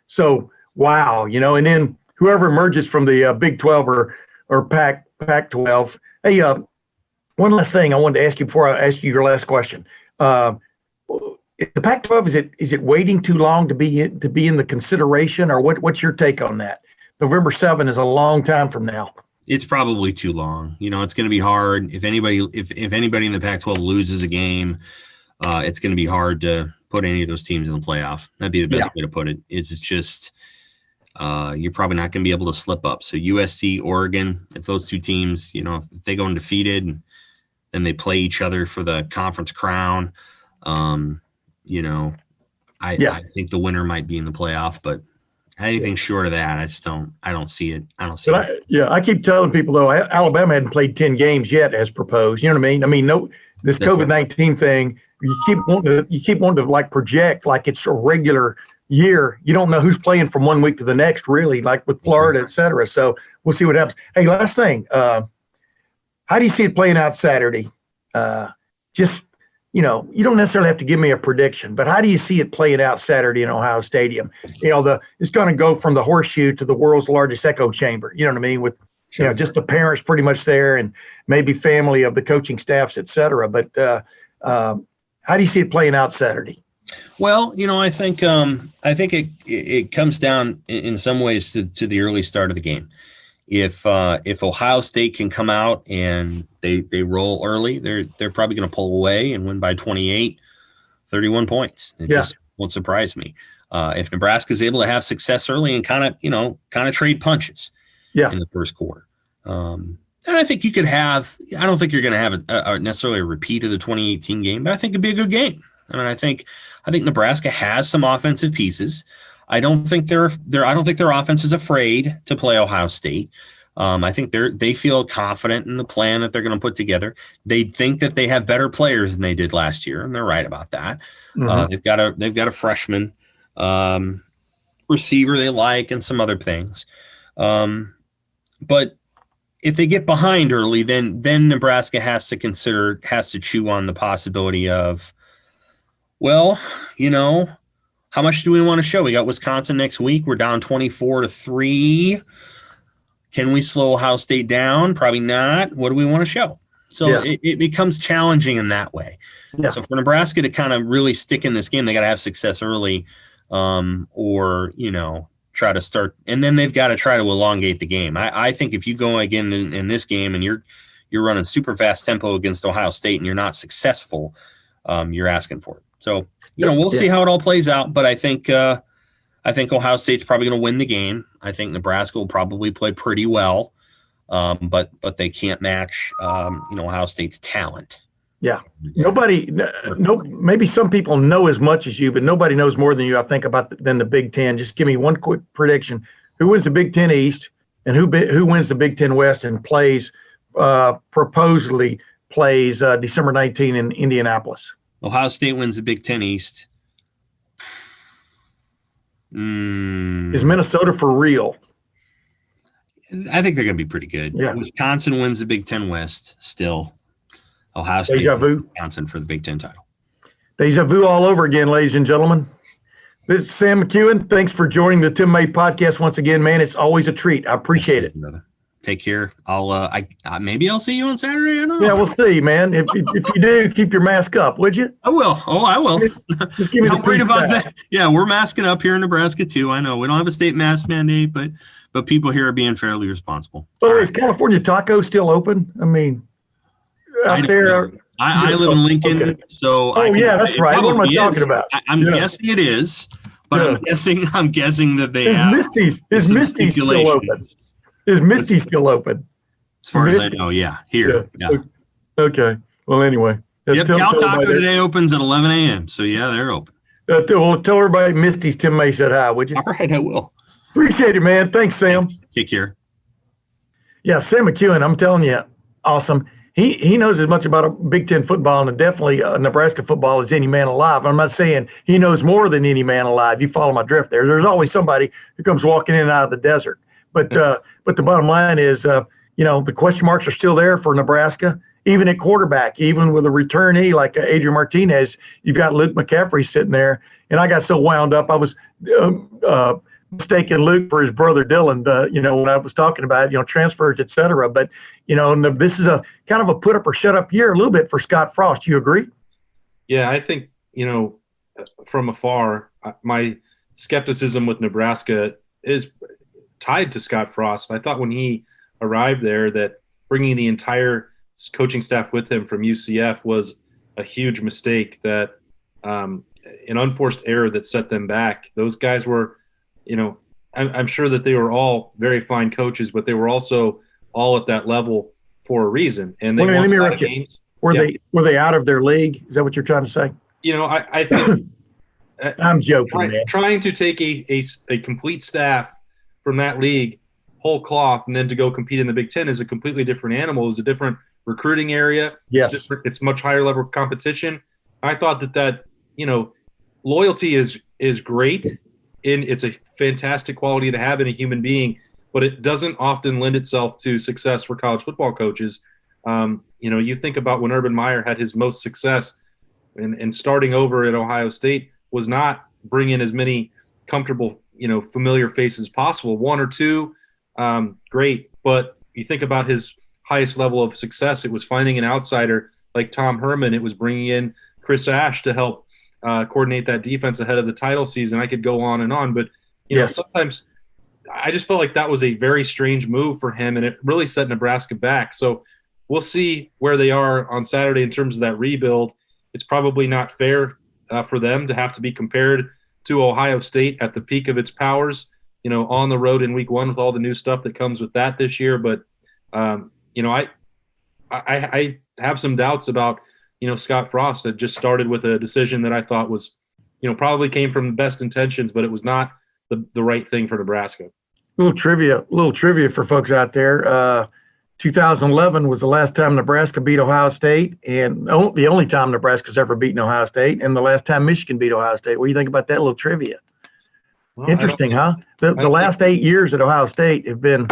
so wow, And then whoever emerges from the Big 12 or Pac-12. Hey, one last thing I wanted to ask you before I ask you your last question. The Pac-12, is it waiting too long to be in the consideration, or what's your take on that? November 7 is a long time from now. It's probably too long. It's going to be hard if anybody in the Pac-12 loses a game. It's going to be hard to put any of those teams in the playoff. That'd be the best way to put it. It's just you're probably not going to be able to slip up. So USC, Oregon, if those two teams, if they go undefeated, and then they play each other for the conference crown. I think the winner might be in the playoff, but anything short of that, I don't see it. I keep telling people though, Alabama hadn't played 10 games yet as proposed. You know what I mean? I mean, this COVID-19 thing, you keep wanting to like project like it's a regular year. You don't know who's playing from one week to the next, really, like with Florida, et cetera. So we'll see what happens. Hey, last thing, how do you see it playing out Saturday? You don't necessarily have to give me a prediction, but how do you see it playing out Saturday in Ohio Stadium? It's going to go from the horseshoe to the world's largest echo chamber. You know what I mean? With just the parents pretty much there, and maybe family of the coaching staffs, et cetera. But how do you see it playing out Saturday? Well, I think it comes down in some ways to the early start of the game. If Ohio State can come out and they roll early, they're probably going to pull away and win by 28, 31 points. It just won't surprise me. If Nebraska is able to have success early and kind of trade punches in the first quarter. And I think you could have – I don't think you're going to have necessarily a repeat of the 2018 game, but I think it'd be a good game. I mean, I think Nebraska has some offensive pieces. I don't think their offense is afraid to play Ohio State. I think they feel confident in the plan that they're going to put together. They think that they have better players than they did last year, and they're right about that. Mm-hmm. They've got a freshman receiver they like and some other things. But if they get behind early, then Nebraska has to chew on the possibility of, how much do we want to show? We got Wisconsin next week. We're down 24-3. Can we slow Ohio State down? Probably not. What do we want to show? So it becomes challenging in that way. Yeah. So for Nebraska to kind of really stick in this game, they got to have success early, or try to start, and then they've got to try to elongate the game. I think if you go again in this game and you're running super fast tempo against Ohio State and you're not successful, you're asking for it. So, we'll see how it all plays out, but I think Ohio State's probably going to win the game. I think Nebraska will probably play pretty well, but they can't match, Ohio State's talent. Yeah. Maybe some people know as much as you, but nobody knows more than you, I think, than the Big Ten. Just give me one quick prediction. Who wins the Big Ten East and who wins the Big Ten West and supposedly plays December 19 in Indianapolis? Ohio State wins the Big Ten East. Is Minnesota for real? I think they're going to be pretty good. Yeah. Wisconsin wins the Big Ten West still. Ohio State, Wisconsin for the Big Ten title. Deja vu all over again, ladies and gentlemen. This is Sam McKewon. Thanks for joining the Tim May podcast once again, man. It's always a treat. I appreciate it. Brother. Take care. Maybe I'll see you on Saturday. I don't know. Yeah, we'll see, man. If you do, keep your mask up, would you? I will. Oh, I will. Not worried about that. Yeah, we're masking up here in Nebraska too. I know we don't have a state mask mandate, but people here are being fairly responsible. Well, is California Taco still open? I mean, out there. I live in Lincoln, so. That's right. What am I talking about? I'm guessing it is, but I'm guessing that they have. Is Misty's still open? Is Misty still open? As far as I know, yeah. Here. Yeah. Okay. Well, anyway. Cal Taco today opens at 11 a.m. So, yeah, they're open. Well, tell everybody Misty's Tim May said hi, would you? All right, I will. Appreciate it, man. Thanks, Sam. Take care. Yeah, Sam McKewon, I'm telling you, awesome. He knows as much about Big Ten football and definitely Nebraska football as any man alive. I'm not saying he knows more than any man alive. You follow my drift there. There's always somebody who comes walking in and out of the desert. But the bottom line is, the question marks are still there for Nebraska, even at quarterback, even with a returnee like Adrian Martinez. You've got Luke McCaffrey sitting there. And I got so wound up, I was mistaking Luke for his brother Dylan, when I was talking about, transfers, et cetera. But, this is a kind of a put up or shut up year a little bit for Scott Frost. You agree? Yeah, I think, from afar, my skepticism with Nebraska is tied to Scott Frost. I thought when he arrived there that bringing the entire coaching staff with him from UCF was a huge mistake, that an unforced error that set them back. Those guys were, I'm sure that they were all very fine coaches, but they were also all at that level for a reason. And they won a lot of games. Were they out of their league? Is that what you're trying to say? I think I'm joking, man. Trying to take a complete staff from that league, whole cloth, and then to go compete in the Big Ten is a completely different animal. It's a different recruiting area. Yes. It's much higher level competition. I thought that loyalty is great, and it's a fantastic quality to have in a human being, but it doesn't often lend itself to success for college football coaches. You think about when Urban Meyer had his most success and starting over at Ohio State was not bringing as many comfortable, familiar faces possible. One or two, great. But you think about his highest level of success, it was finding an outsider like Tom Herman. It was bringing in Chris Ash to help coordinate that defense ahead of the title season. I could go on and on, but sometimes I just felt like that was a very strange move for him, and it really set Nebraska back. So we'll see where they are on Saturday in terms of that rebuild. It's probably not fair for them to have to be compared to Ohio State at the peak of its powers, on the road in week one with all the new stuff that comes with that this year. But, I have some doubts about, Scott Frost that just started with a decision that I thought was, probably came from the best intentions, but it was not the right thing for Nebraska. Little trivia for folks out there. 2011 was the last time Nebraska beat Ohio State, and the only time Nebraska's ever beaten Ohio State, and the last time Michigan beat Ohio State. What do you think about that little trivia? Well, interesting, huh? The last 8 years at Ohio State have been.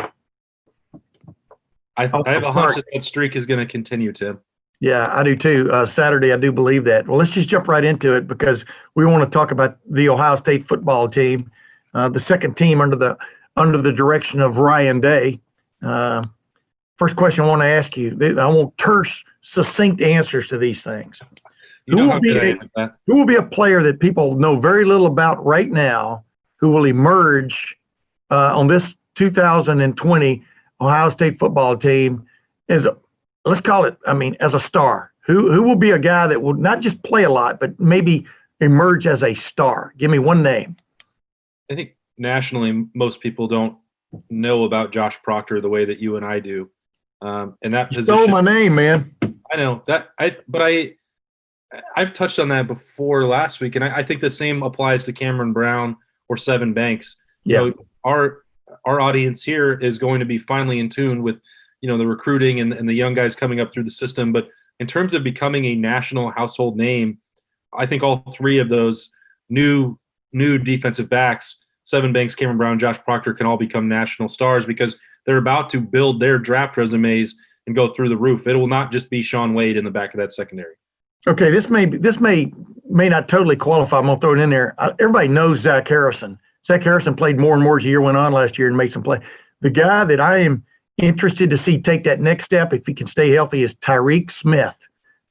I have a hunch that streak is going to continue, Tim. Yeah, I do too. Saturday, I do believe that. Well, let's just jump right into it because we want to talk about the Ohio State football team, the second team under the direction of Ryan Day. First question I want to ask you, I want terse, succinct answers to these things. Who will be a player that people know very little about right now who will emerge on this 2020 Ohio State football team is, let's call it, as a star? Who will be a guy that will not just play a lot, but maybe emerge as a star? Give me one name. I think nationally, most people don't know about Josh Proctor the way that you and I do. And that position. Stole my name, man. I know that. I've touched on that before last week, and I think the same applies to Cameron Brown or Seven Banks. Yeah. You know, our audience here is going to be finally in tune with, the recruiting and the young guys coming up through the system. But in terms of becoming a national household name, I think all three of those new defensive backs, Seven Banks, Cameron Brown, Josh Proctor, can all become national stars because they're about to build their draft resumes and go through the roof. It will not just be Sean Wade in the back of that secondary. Okay, this may not totally qualify. I'm gonna throw it in there. Everybody knows Zach Harrison. Zach Harrison played more and more as the year went on last year and made some play. The guy that I am interested to see take that next step, if he can stay healthy, is Tyreek Smith.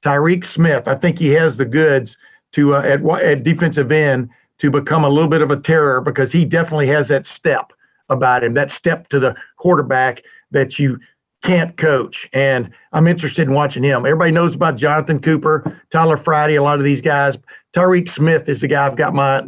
Tyreek Smith, I think he has the goods to at defensive end to become a little bit of a terror because he definitely has that step about him, that step to the quarterback that you can't coach. And I'm interested in watching him. Everybody knows about Jonathan Cooper, Tyler Friday, a lot of these guys. Tyreek Smith is the guy I've got my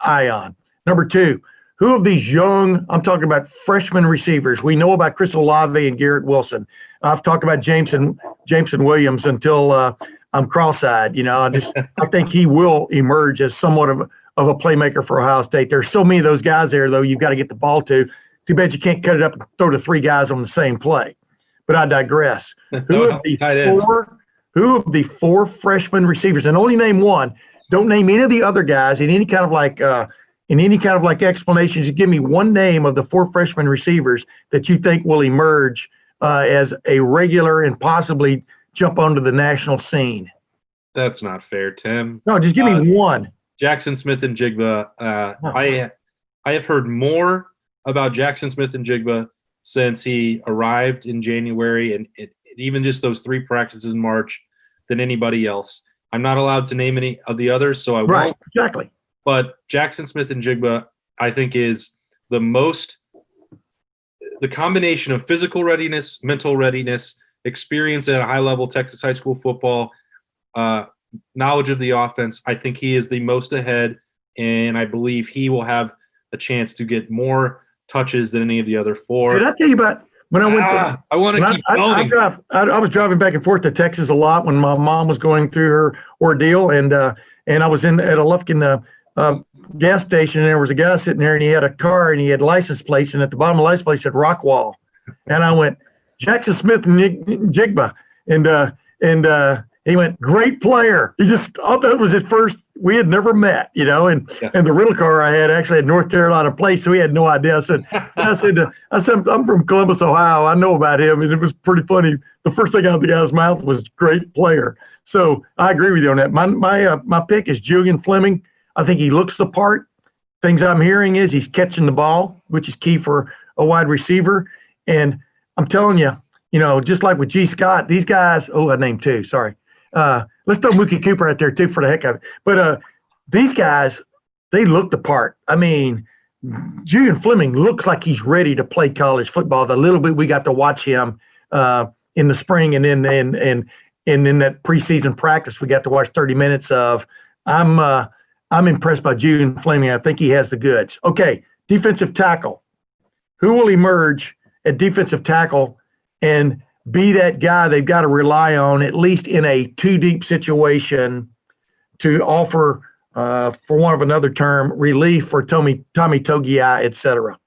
eye on. Number two, who of these young, I'm talking about freshman receivers, we know about Chris Olave and Garrett Wilson. I've talked about Jameson Williams until I'm cross-eyed. I think he will emerge as somewhat of a playmaker for Ohio State. There's so many of those guys there, though, you've got to get the ball to. Too bad you can't cut it up and throw to three guys on the same play. But I digress. Who of the four freshman receivers, and only name one, don't name any of the other guys in any kind of explanation. Just give me one name of the four freshman receivers that you think will emerge as a regular and possibly jump onto the national scene. That's not fair, Tim. No, just give me one. Jackson Smith and Jigba. I have heard more about Jackson Smith and Jigba since he arrived in January and even just those three practices in March than anybody else. I'm not allowed to name any of the others, so I won't. Right, exactly. But Jackson Smith and Jigba, I think, is the combination of physical readiness, mental readiness, experience at a high level, Texas high school football, knowledge of the offense. I think he is the most ahead, and I believe he will have a chance to get more touches than any of the other four. Did I tell you about when I went to – I want to keep going. I was driving back and forth to Texas a lot when my mom was going through her ordeal, and I was at a Lufkin gas station, and there was a guy sitting there, and he had a car, and he had license plates, and at the bottom of the license plate said Rockwall. And I went, Jackson Smith and Jigba. And he went, great player. I thought it was his first. We had never met, and the rental car I had actually had North Carolina plates, so he had no idea. I said, I'm from Columbus, Ohio. I know about him, and it was pretty funny. The first thing out of the guy's mouth was great player. So I agree with you on that. My pick is Julian Fleming. I think he looks the part. Things I'm hearing is he's catching the ball, which is key for a wide receiver. And I'm telling you, just like with G. Scott, these guys. Oh, I named two. Sorry. Let's throw Mookie Cooper out there too for the heck of it. But these guys, they look the part. I mean, Julian Fleming looks like he's ready to play college football. The little bit we got to watch him in the spring and in that preseason practice we got to watch 30 minutes of. I'm impressed by Julian Fleming. I think he has the goods. Okay, defensive tackle. Who will emerge at defensive tackle and be that guy they've got to rely on, at least in a two-deep situation, to offer, for want of another term, relief for Tommy Togiai, et cetera?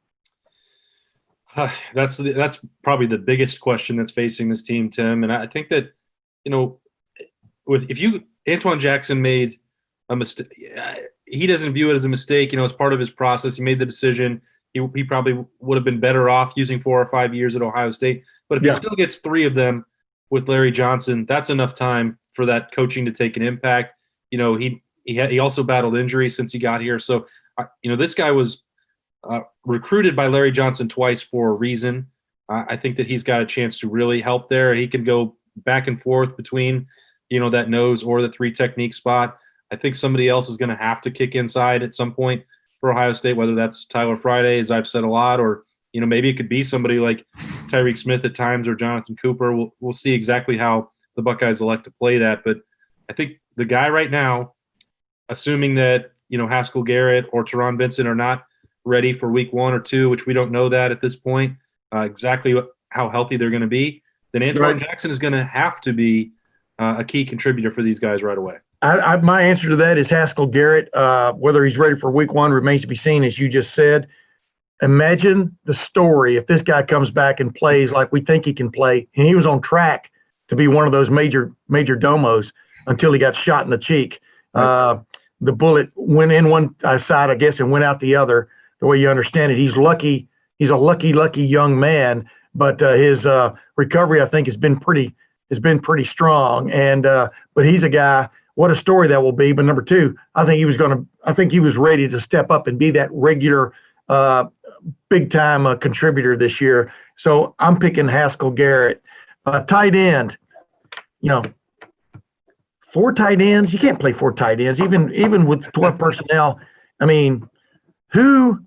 That's probably the biggest question that's facing this team, Tim. And I think that, Antoine Jackson made a mistake. He doesn't view it as a mistake. As part of his process, he made the decision. He probably would have been better off using 4 or 5 years at Ohio State. But if he still gets 3 of them with Larry Johnson, that's enough time for that coaching to take an impact. He also battled injuries since he got here. So, this guy was recruited by Larry Johnson twice for a reason. I think that he's got a chance to really help there. He can go back and forth between, that nose or the 3 technique spot. I think somebody else is going to have to kick inside at some point. for Ohio State, whether that's Tyler Friday, as I've said a lot, or maybe it could be somebody like Tyreek Smith at times or Jonathan Cooper. We'll see exactly how the Buckeyes elect to play that. But I think the guy right now, assuming that Haskell Garrett or Teron Vincent are not ready for week 1 or 2, which we don't know that at this point, exactly how healthy they're going to be, then Antoine Jackson is going to have to be a key contributor for these guys right away. My answer to that is Haskell Garrett. Whether he's ready for week 1 remains to be seen, as you just said. Imagine the story if this guy comes back and plays like we think he can play, and he was on track to be one of those major domos until he got shot in the cheek. Right. The bullet went in one side, I guess, and went out the other, the way you understand it. He's lucky. He's a lucky young man, but his recovery, I think, has been pretty strong. And but he's a guy. What a story that will be. But number 2, I think he was ready to step up and be that regular, big time contributor this year. So I'm picking Haskell Garrett. Tight end, 4 tight ends. You can't play 4 tight ends, even with 12 personnel. I mean, who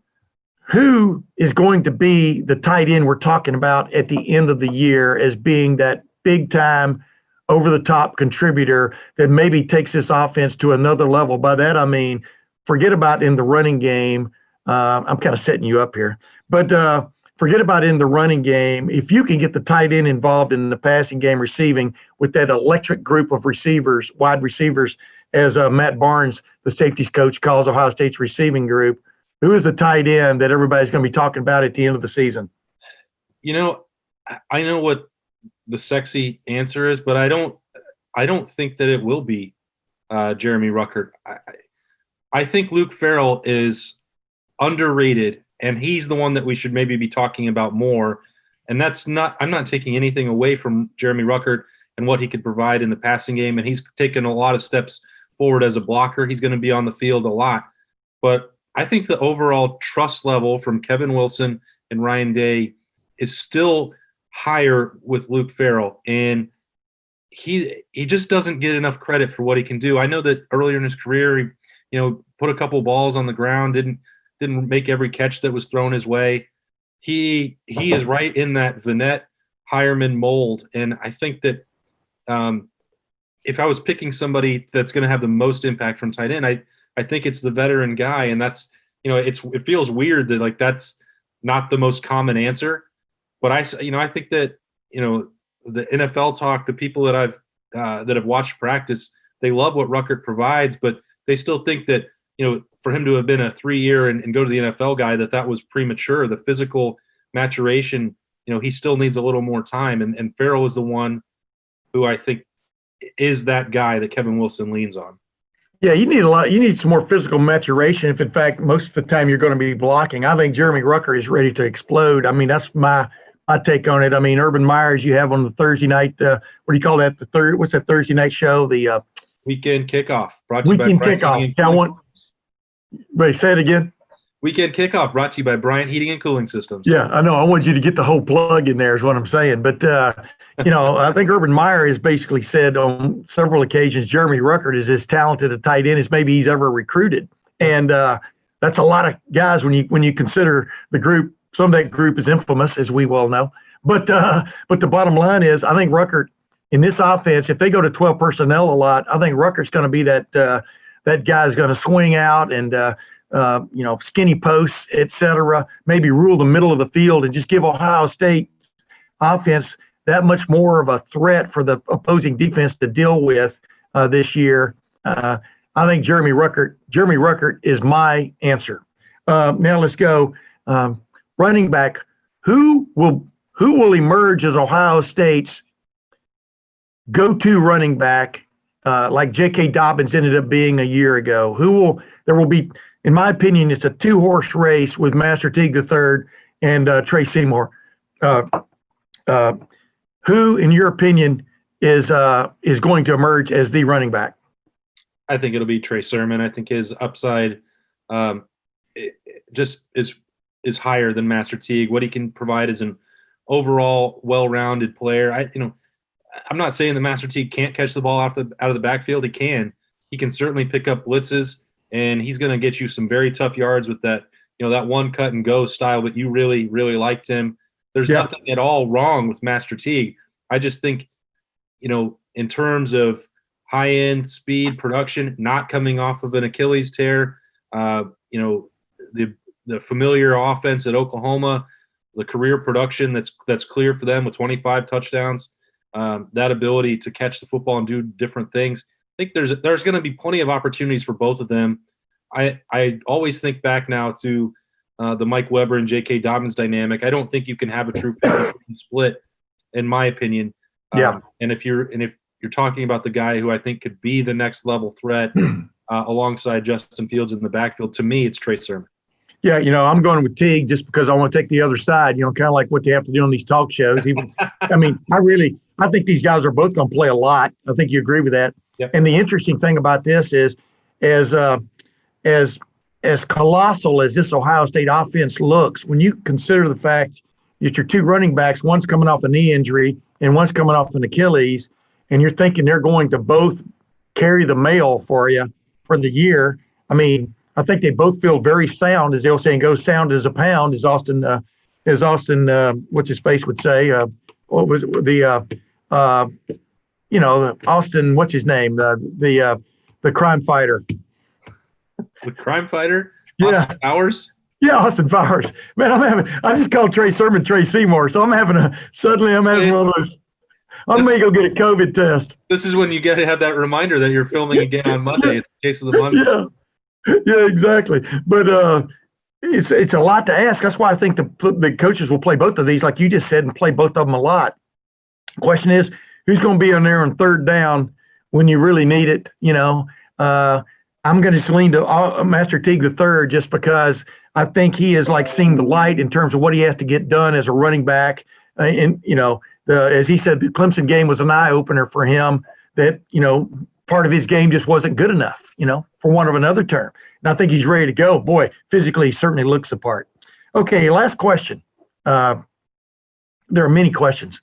is going to be the tight end we're talking about at the end of the year as being that big time, over the top contributor that maybe takes this offense to another level? By that I mean, forget about in the running game. I'm kind of setting you up here, but forget about in the running game. If you can get the tight end involved in the passing game, receiving with that electric group of receivers, wide receivers, as Matt Barnes, the safeties coach, calls Ohio State's receiving group, who is the tight end that everybody's going to be talking about at the end of the season? I know what the sexy answer is, but I don't think that it will be Jeremy Ruckert. I think Luke Farrell is underrated, and he's the one that we should maybe be talking about more. And I'm not taking anything away from Jeremy Ruckert and what he could provide in the passing game. And he's taken a lot of steps forward as a blocker. He's going to be on the field a lot. But I think the overall trust level from Kevin Wilson and Ryan Day is still higher with Luke Farrell. And he just doesn't get enough credit for what he can do. I know that earlier in his career, he put a couple balls on the ground, didn't make every catch that was thrown his way. He is right in that Vanette Hireman mold. And I think that if I was picking somebody that's going to have the most impact from tight end, I think it's the veteran guy. And that's, it feels weird that that's not the most common answer. But I think that, the NFL talk, the people that have watched practice, they love what Ruckert provides, but they still think that, for him to have been a 3-year and go to the NFL guy, that was premature. The physical maturation, he still needs a little more time. And Farrell is the one who I think is that guy that Kevin Wilson leans on. Yeah, you need some more physical maturation if, in fact, most of the time you're going to be blocking. I think Jeremy Ruckert is ready to explode. I mean, that's my take on it. I mean, Urban Meyers, you have on the Thursday night, what do you call that? What's that Thursday night show? The Weekend Kickoff, brought to you by Bryant Heating and Cooling Systems. Wait, say it again. Weekend Kickoff, brought to you by Bryant Heating and Cooling Systems. Yeah, I know. I want you to get the whole plug in there is what I'm saying. But, I think Urban Meyer has basically said on several occasions Jeremy Ruckert is as talented a tight end as maybe he's ever recruited. And that's a lot of guys when you consider the group. Some of that group is infamous, as we well know. But the bottom line is, I think Ruckert in this offense, if they go to 12 personnel a lot, I think Ruckert's going to be that guy's going to swing out and skinny posts, et cetera, maybe rule the middle of the field and just give Ohio State offense that much more of a threat for the opposing defense to deal with this year. I think Jeremy Ruckert is my answer. Now let's go. Running back, who will emerge as Ohio State's go-to running back, like J.K. Dobbins ended up being a year ago? There will be, in my opinion, it's a 2-horse race with Master Teague III and Trey Seymour. Who, in your opinion, is going to emerge as the running back? I think it'll be Trey Sermon. I think his upside just is higher than Master Teague. What he can provide is an overall well-rounded player. I'm not saying that Master Teague can't catch the ball out of the backfield. He can. He can certainly pick up blitzes. and he's going to get you some very tough yards with that, that one cut and go style that you really, really liked him. There's nothing at all wrong with Master Teague. I just think, in terms of high-end speed production, not coming off of an Achilles tear, the familiar offense at Oklahoma, the career production that's clear for them with 25 touchdowns, that ability to catch the football and do different things. I think there's going to be plenty of opportunities for both of them. I always think back now to the Mike Weber and J.K. Dobbins dynamic. I don't think you can have a true 50-50 split, in my opinion. And if you're talking about the guy who I think could be the next level threat alongside Justin Fields in the backfield, to me, it's Trey Sermon. Yeah, I'm going with Teague just because I want to take the other side, kind of like what they have to do on these talk shows. I think these guys are both going to play a lot. I think you agree with that. Yep. And the interesting thing about this is, as colossal as this Ohio State offense looks, when you consider the fact that your two running backs, one's coming off a knee injury and one's coming off an Achilles, and you're thinking they're going to both carry the mail for you for the year. I think they both feel very sound, as the old saying goes, sound as a pound, as Austin, what's his face would say. What was it? Austin, what's his name? The crime fighter. The crime fighter? Yeah. Austin Powers? Yeah, Austin Powers. Man, I just called Trey Sermon Trey Seymour, so I'm having one of those. I'm going to go get a COVID test. This is when you get to have that reminder that you're filming again on Monday. It's the case of the Monday. Yeah, exactly. But it's a lot to ask. That's why I think the coaches will play both of these, like you just said, and play both of them a lot. The question is, who's going to be on there on third down when you really need it? I'm going to just lean to Master Teague III just because I think he is like seeing the light in terms of what he has to get done as a running back. As he said, the Clemson game was an eye opener for him. That part of his game just wasn't good enough, for want of another term. And I think he's ready to go. Boy, physically, he certainly looks the part. Okay, last question. There are many questions,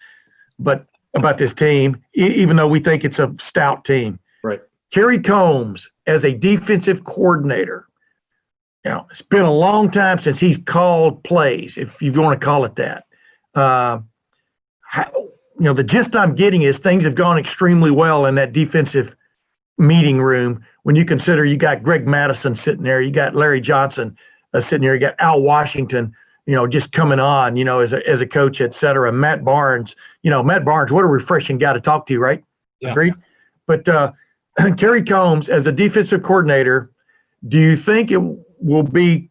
but about this team, even though we think it's a stout team. Right. Kerry Combs as a defensive coordinator. It's been a long time since he's called plays, if you want to call it that. The gist I'm getting is things have gone extremely well in that defensive meeting room when you consider you got Greg Madison sitting there, you got Larry Johnson sitting there, you got Al Washington, just coming on, as a coach, et cetera. Matt Barnes, what a refreshing guy to talk to, right? Yeah. Agreed? But Kerry Combs as a defensive coordinator, do you think it will be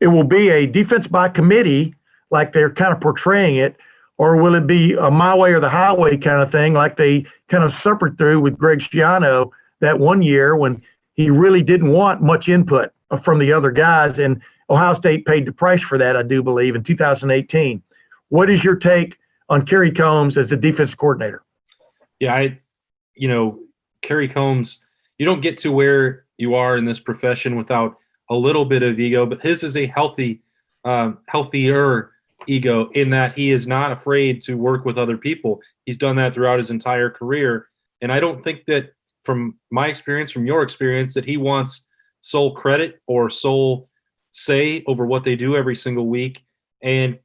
a defense by committee like they're kind of portraying it, or will it be a my way or the highway kind of thing like they kind of suffered through with Greg Schiano that one year when he really didn't want much input from the other guys, and Ohio State paid the price for that, I do believe, in 2018. What is your take on Kerry Combs as a defense coordinator? Yeah, Kerry Combs, you don't get to where you are in this profession without a little bit of ego, but his is a healthier ego in that he is not afraid to work with other people. He's done that throughout his entire career. And I don't think that, from my experience, from your experience, that he wants sole credit or sole say over what they do every single week. And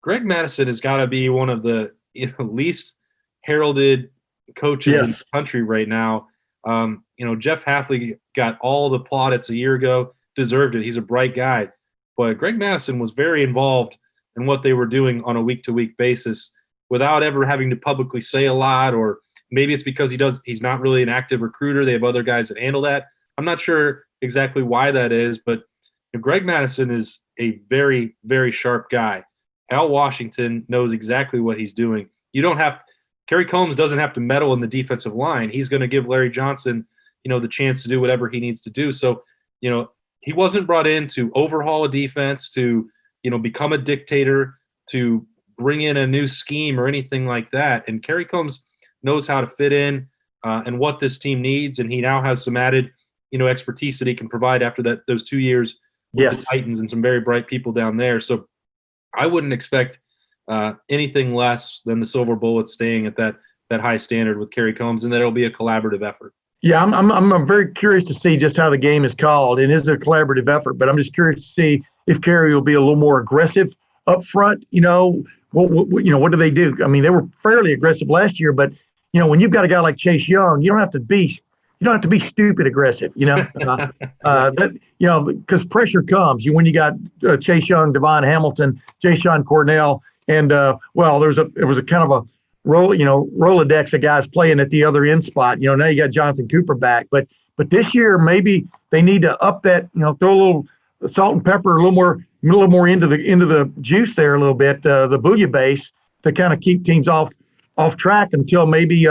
Greg Madison has got to be one of the least heralded coaches in the country right now. Jeff Hafley got all the plaudits a year ago, deserved it. He's a bright guy. But Greg Madison was very involved in what they were doing on a week-to-week basis without ever having to publicly say a lot, or maybe it's because he's not really an active recruiter. They have other guys that handle that. I'm not sure exactly why that is, but Greg Madison is a very, very sharp guy. Al Washington knows exactly what he's doing. Kerry Combs doesn't have to meddle in the defensive line. He's going to give Larry Johnson, the chance to do whatever he needs to do. So, he wasn't brought in to overhaul a defense, to, become a dictator, to bring in a new scheme or anything like that. And Kerry Combs knows how to fit in and what this team needs. And he now has some added, expertise that he can provide after those 2 years with the Titans and some very bright people down there. So I wouldn't expect anything less than the Silver Bullets staying at that high standard with Kerry Combs, and that it'll be a collaborative effort. Yeah, I'm very curious to see just how the game is called, and it's a collaborative effort. But I'm just curious to see if Kerry will be a little more aggressive up front. What do they do? I mean, they were fairly aggressive last year, but when you've got a guy like Chase Young, you don't have to be stupid aggressive. Because pressure comes. When you got Chase Young, Devon Hamilton, Jayshon Cornell, and it was a kind of a Rolodex of guys playing at the other end spot. Now you got Jonathan Cooper back, but this year maybe they need to up that. Throw a little salt and pepper, a little more into the juice there a little bit, the bouillabaisse, to kind of keep teams off track until maybe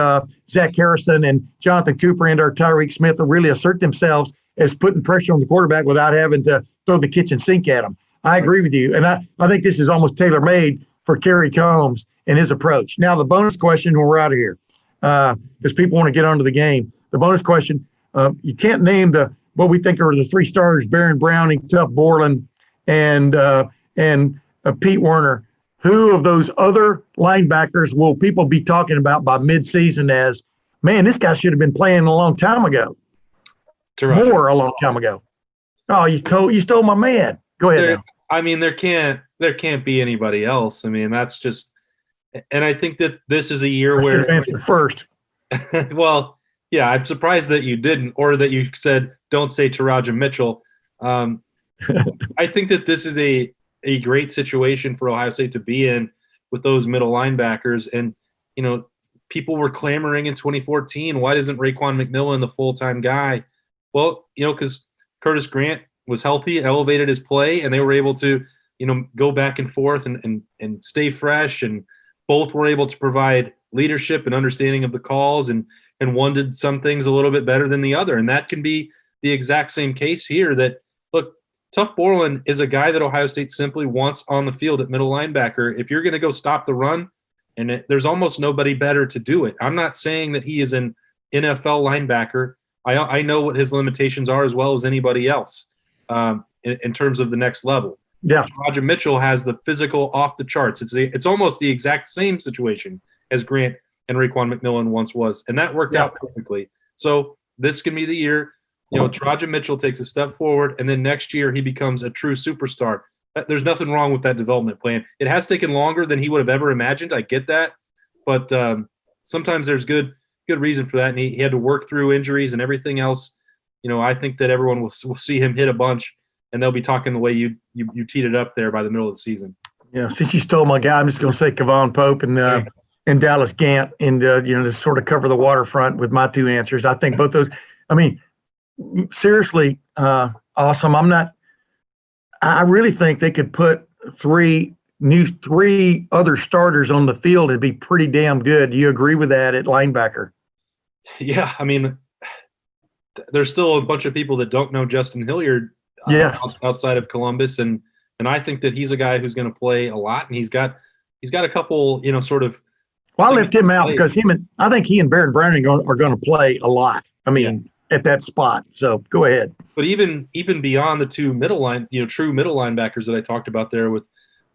Zach Harrison and Jonathan Cooper and our Tyreek Smith will really assert themselves as putting pressure on the quarterback without having to throw the kitchen sink at them. I agree with you, and I think this is almost tailor-made for Kerry Combs and his approach. Now, the bonus question when we're out of here, because people want to get onto the game. The bonus question, you can't name what we think are the three starters: Baron Browning, Tuff Borland, and Pete Werner. Who of those other linebackers will people be talking about by midseason as, man, this guy should have been playing a long time ago? A long time ago. Oh, you stole my man. Go ahead. I mean, there can't be anybody else. I mean, that's just, and I think that this is a year where answer first. Well, yeah, I'm surprised that you didn't, or that you said don't say Taraja Mitchell. I think that this is a great situation for Ohio State to be in with those middle linebackers. And, people were clamoring in 2014, why isn't Raekwon McMillan the full-time guy? Well, because Curtis Grant was healthy, elevated his play, and they were able to, go back and forth and stay fresh. And both were able to provide leadership and understanding of the calls, and one did some things a little bit better than the other. And that can be the exact same case here, that, look, Tuff Borland is a guy that Ohio State simply wants on the field at middle linebacker. If you're going to go stop the run, and there's almost nobody better to do it. I'm not saying that he is an NFL linebacker. I know what his limitations are as well as anybody else in terms of the next level. Yeah, Roger Mitchell has the physical off the charts. It's almost the exact same situation as Grant and Raekwon McMillan once was, and that worked out perfectly. So this can be the year. Taraja Mitchell takes a step forward, and then next year he becomes a true superstar. There's nothing wrong with that development plan. It has taken longer than he would have ever imagined. I get that, but sometimes there's good reason for that, and he had to work through injuries and everything else. I think that everyone will see him hit a bunch, and they'll be talking the way you teed it up there by the middle of the season. Yeah, since you stole my guy, I'm just going to say Kevon Pope and Dallas Gant, and to sort of cover the waterfront with my two answers. I think both those. I mean, seriously, awesome. I really think they could put three other starters on the field and be pretty damn good. Do you agree with that at linebacker? Yeah, I mean, there's still a bunch of people that don't know Justin Hilliard outside of Columbus, and I think that he's a guy who's going to play a lot, and he's got a couple, sort of. Well, I left him out because I think he and Baron Browning are going to play a lot. I mean. Yeah. At that spot. So go ahead. But even beyond the two true middle linebackers that I talked about there with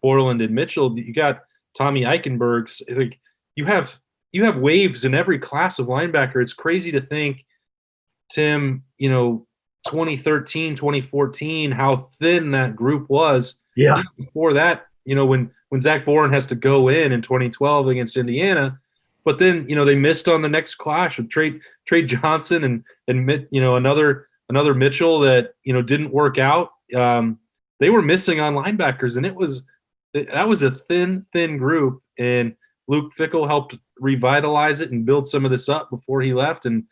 Borland and Mitchell, you got Tommy Eichenberg. Like you have waves in every class of linebacker. It's crazy to think, Tim, 2013, 2014, how thin that group was. Yeah. Before that, when Zach Boren has to go in 2012 against Indiana. But then, they missed on the next clash with Trey Johnson and another Mitchell that, didn't work out. They were missing on linebackers, and that was a thin group. And Luke Fickell helped revitalize it and build some of this up before he left. And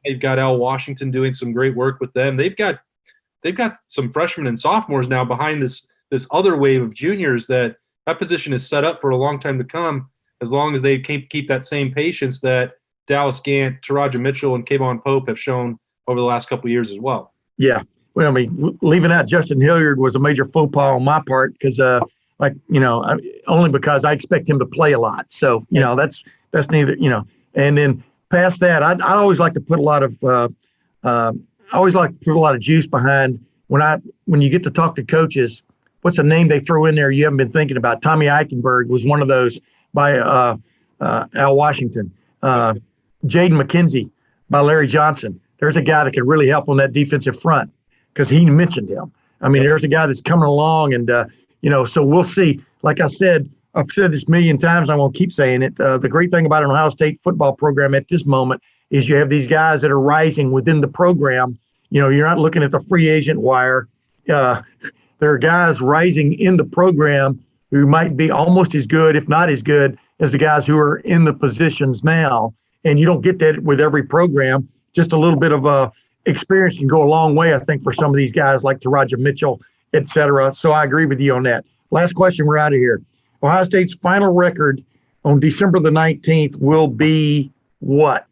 they've got Al Washington doing some great work with them. They've got some freshmen and sophomores now behind this other wave of juniors that position is set up for a long time to come, as long as they keep that same patience that Dallas Gant, Taraja Mitchell, and Kayvon Pope have shown over the last couple of years as well. Yeah. Well, I mean, leaving out Justin Hilliard was a major faux pas on my part because, only because I expect him to play a lot. So, that's neither, and then past that, I always like to put a lot of juice behind when you get to talk to coaches. What's a name they throw in there you haven't been thinking about? Tommy Eichenberg was one of those by Al Washington. Jaden McKenzie by Larry Johnson. there's a guy that could really help on that defensive front because he mentioned him. I mean, there's a guy that's coming along, and so we'll see. Like I said, I've said this a million times, and I'm going to keep saying it. The great thing about an Ohio State football program at this moment is you have these guys that are rising within the program. You're not looking at the free agent wire. There are guys rising in the program who might be almost as good, if not as good, as the guys who are in the positions now. And you don't get that with every program. Just a little bit of experience can go a long way, I think, for some of these guys like Taraja Mitchell, et cetera. So I agree with you on that. Last question, we're out of here. Ohio State's final record on December the 19th will be what?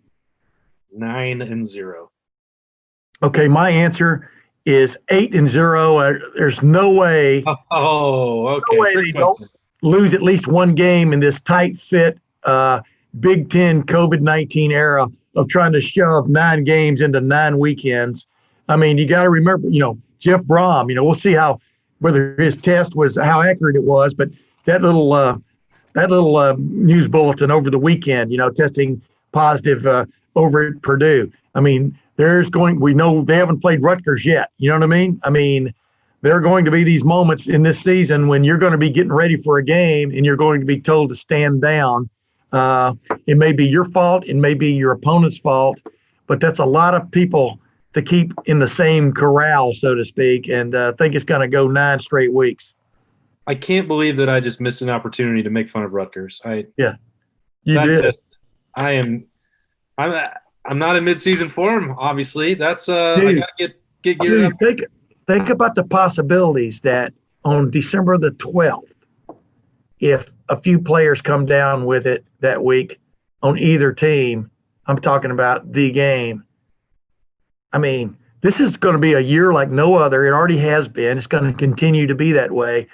9-0. Okay, my answer is 8-0. There's no way. Oh, okay. No way they don't lose at least one game in this tight fit Big Ten COVID-19 era of trying to shove 9 games into 9 weekends. I mean, you got to remember, Jeff Brom. We'll see whether his test was how accurate it was, but that little news bulletin over the weekend, testing positive over at Purdue. I mean, we know they haven't played Rutgers yet. You know what I mean? I mean, there are going to be these moments in this season when you're going to be getting ready for a game and you're going to be told to stand down. It may be your fault. It may be your opponent's fault, but that's a lot of people to keep in the same corral, so to speak. And I think it's going to go 9 straight weeks. I can't believe that I just missed an opportunity to make fun of Rutgers. You did. I'm not in midseason form, obviously. That's I gotta get geared up. Think about the possibilities that on December the 12th, if a few players come down with it that week on either team, I'm talking about the game. I mean, this is going to be a year like no other. It already has been. It's going to continue to be that way.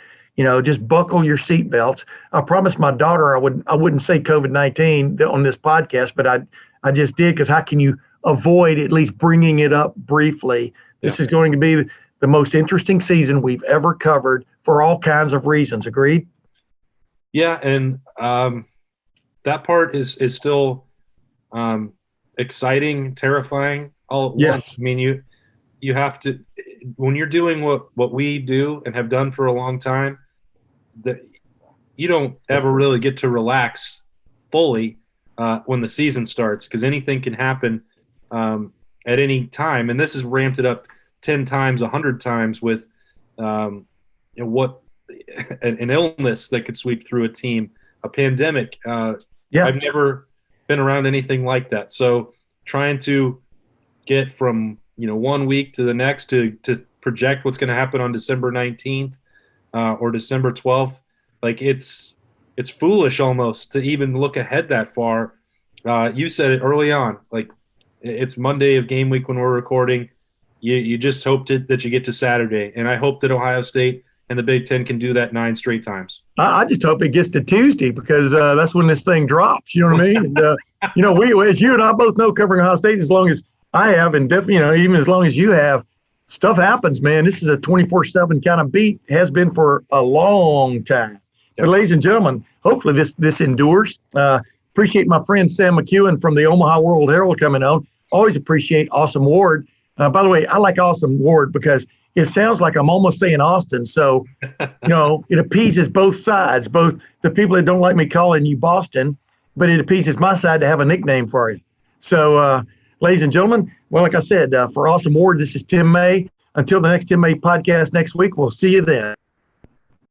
Just buckle your seatbelts. I promised my daughter I wouldn't say COVID-19 on this podcast, but I just did, because how can you avoid at least bringing it up briefly? This is going to be the most interesting season we've ever covered for all kinds of reasons. Agreed? Yeah, and that part is still exciting, terrifying all at once. I mean, you have to, when you're doing what we do and have done for a long time, that you don't ever really get to relax fully when the season starts, because anything can happen at any time. And this has ramped it up 10 times, 100 times with what an illness that could sweep through a team, a pandemic. I've never been around anything like that. So trying to get from 1 week to the next to project what's going to happen on December 19th or December 12th, like it's foolish almost to even look ahead that far. You said it early on, like it's Monday of game week when we're recording. You just hope that you get to Saturday, and I hope that Ohio State and the Big Ten can do that 9 straight times. I just hope it gets to Tuesday, because that's when this thing drops. You know what I mean? And, we, as you and I both know, covering Ohio State as long as I have, and definitely, even as long as you have, stuff happens, man. This is a 24/7 kind of beat. Has been for a long time. But ladies and gentlemen, hopefully this endures. Appreciate my friend Sam McKewon from the Omaha World-Herald coming on. Always appreciate Awesome Ward. By the way, I like Awesome Ward because it sounds like I'm almost saying Austin. So, it appeases both sides, both the people that don't like me calling you Boston, but it appeases my side to have a nickname for you. So, ladies and gentlemen, well, like I said, for Awesome Ward, this is Tim May. Until the next Tim May podcast next week, we'll see you then.